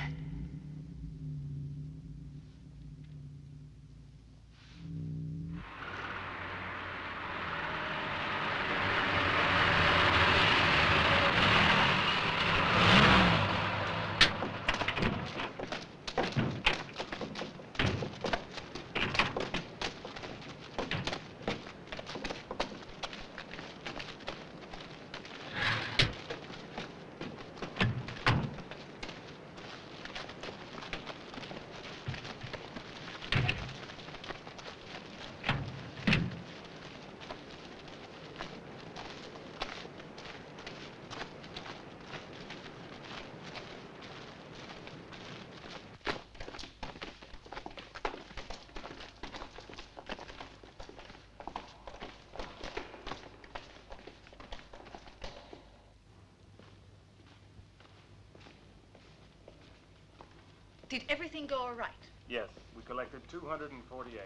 Did everything go all right? Yes, we collected 248.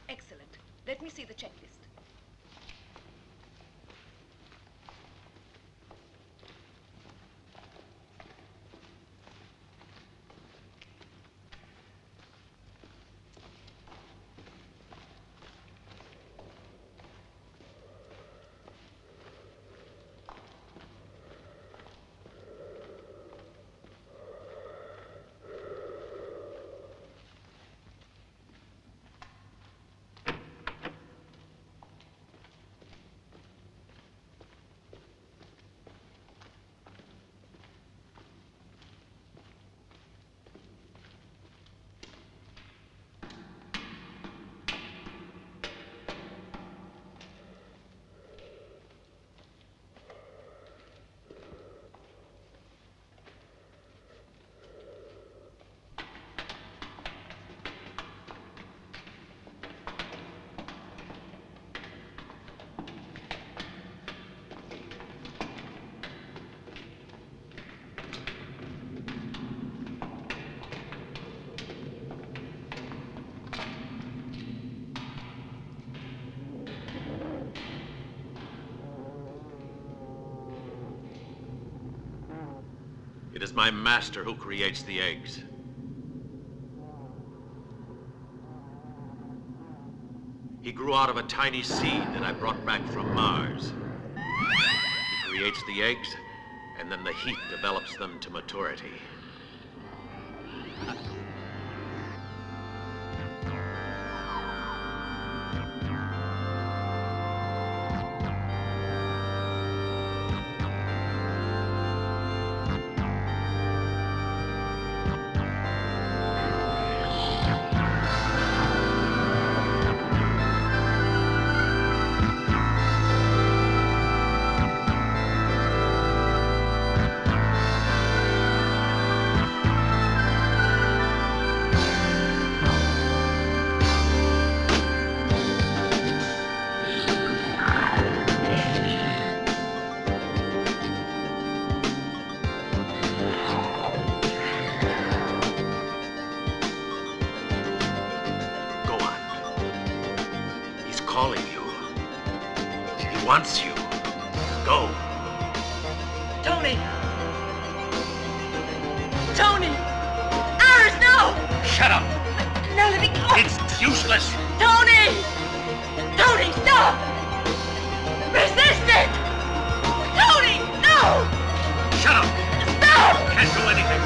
Excellent. Let me see the checklist. It is my master who creates the eggs. He grew out of a tiny seed that I brought back from Mars. He creates the eggs, and then the heat develops them to maturity. calling you. He wants you. Go. Tony! Tony! Iris, no! Shut up. No, let me go! It's useless. Tony! Tony, stop! Resist it! Tony, no! Shut up. Stop! Can't do anything.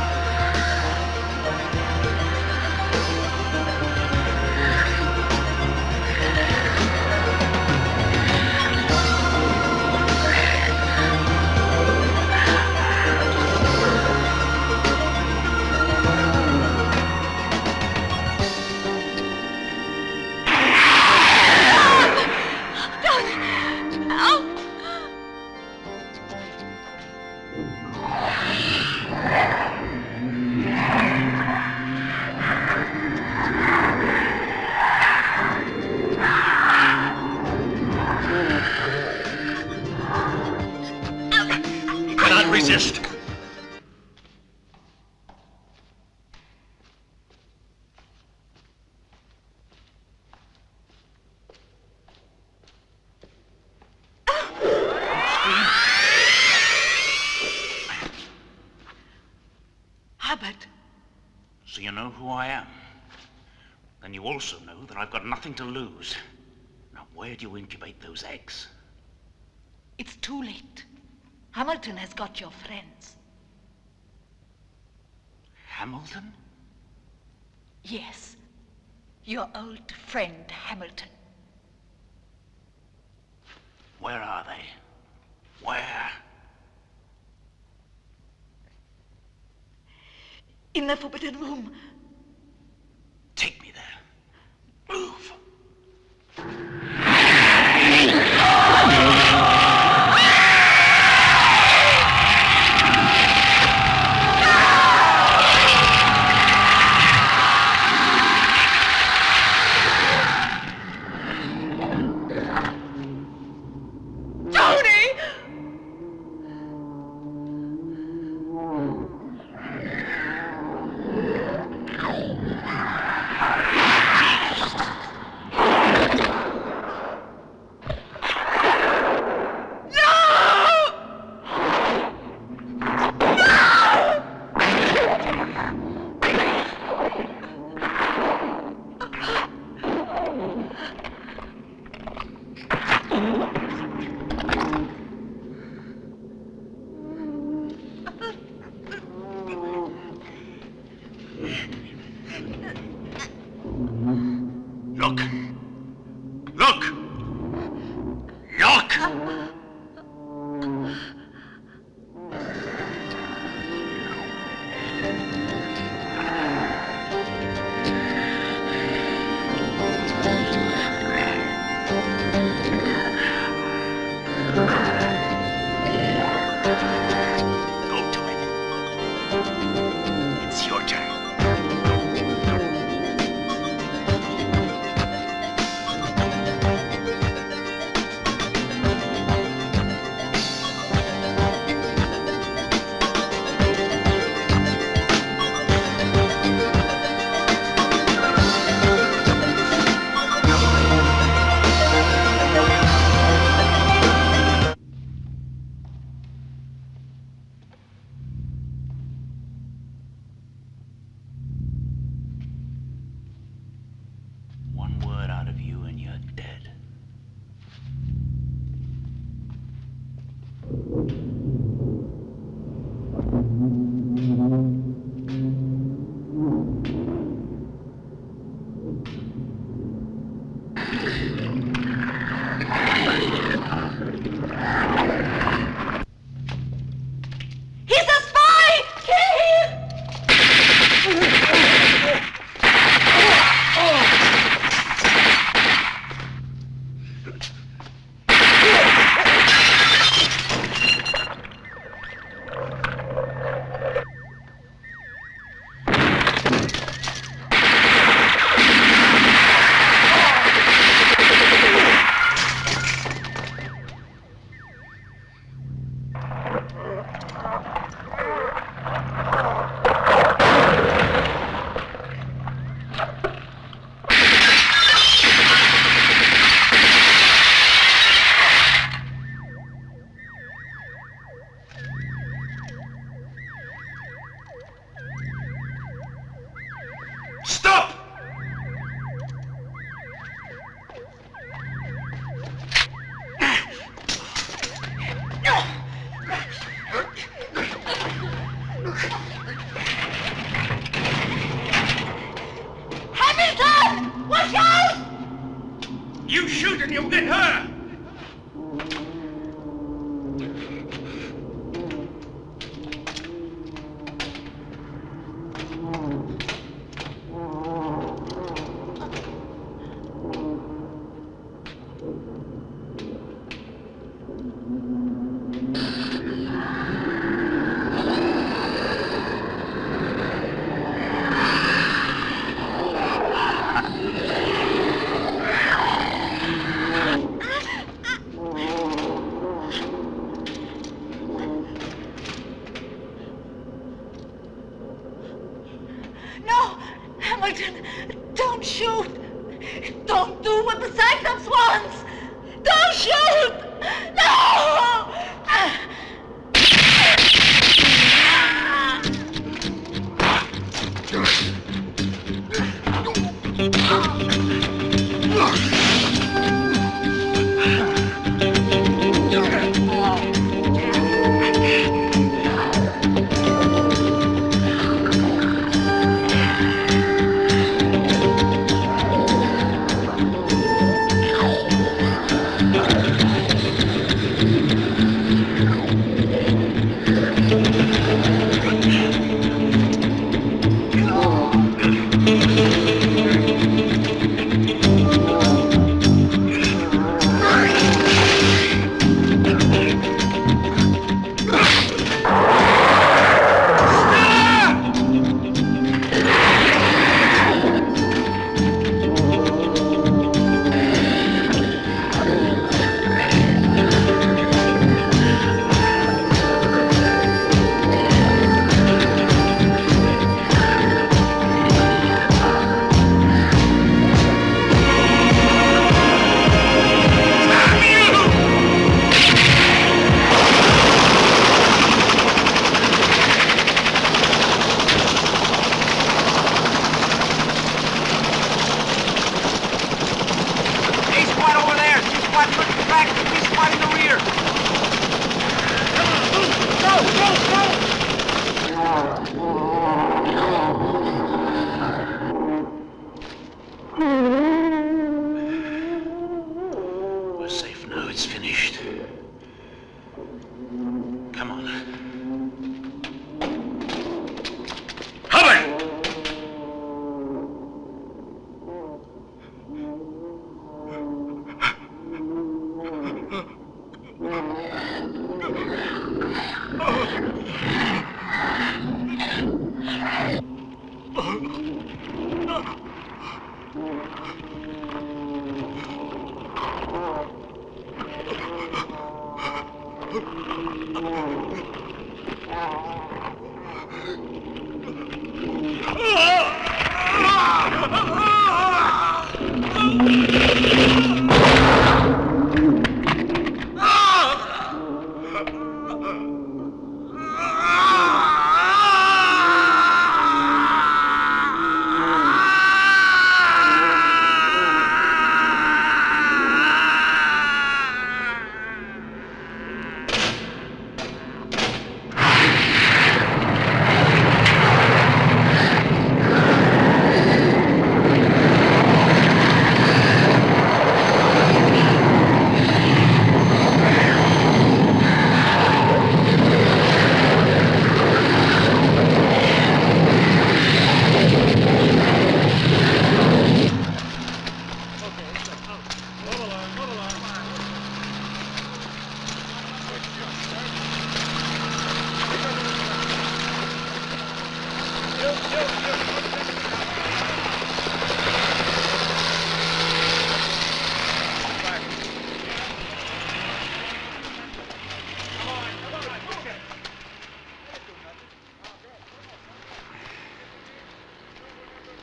Resist. Hubbard. So you know who I am. Then you also know that I've got nothing to lose. Now, where do you incubate those eggs? It's too late. Hamilton has got your friends. Hamilton? Yes. Your old friend, Hamilton. Where are they? Where? In the forbidden room. Take me there. Move. Look! Look! Look! Go to it. It's your turn. You shoot and you'll get her! No! Hamilton, don't shoot! Don't do what the Cyclops wants! Don't shoot! No! We're safe now. It's finished. Come on. Hubbard!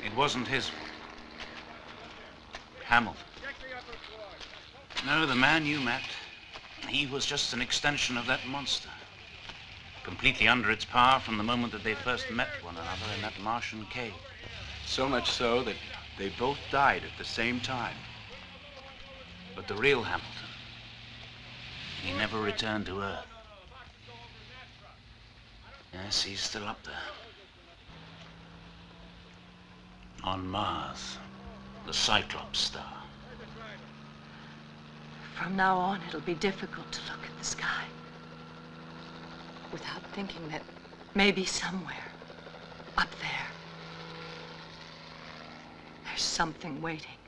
It wasn't his fault. Hamilton. No, the man you met, he was just an extension of that monster. Completely under its power from the moment that they first met one another in that Martian cave. So much so that they both died at the same time. But the real Hamilton, he never returned to Earth. Yes, he's still up there. On Mars, the Cyclops star. From now on, it'll be difficult to look at the sky without thinking that maybe somewhere up there, there's something waiting.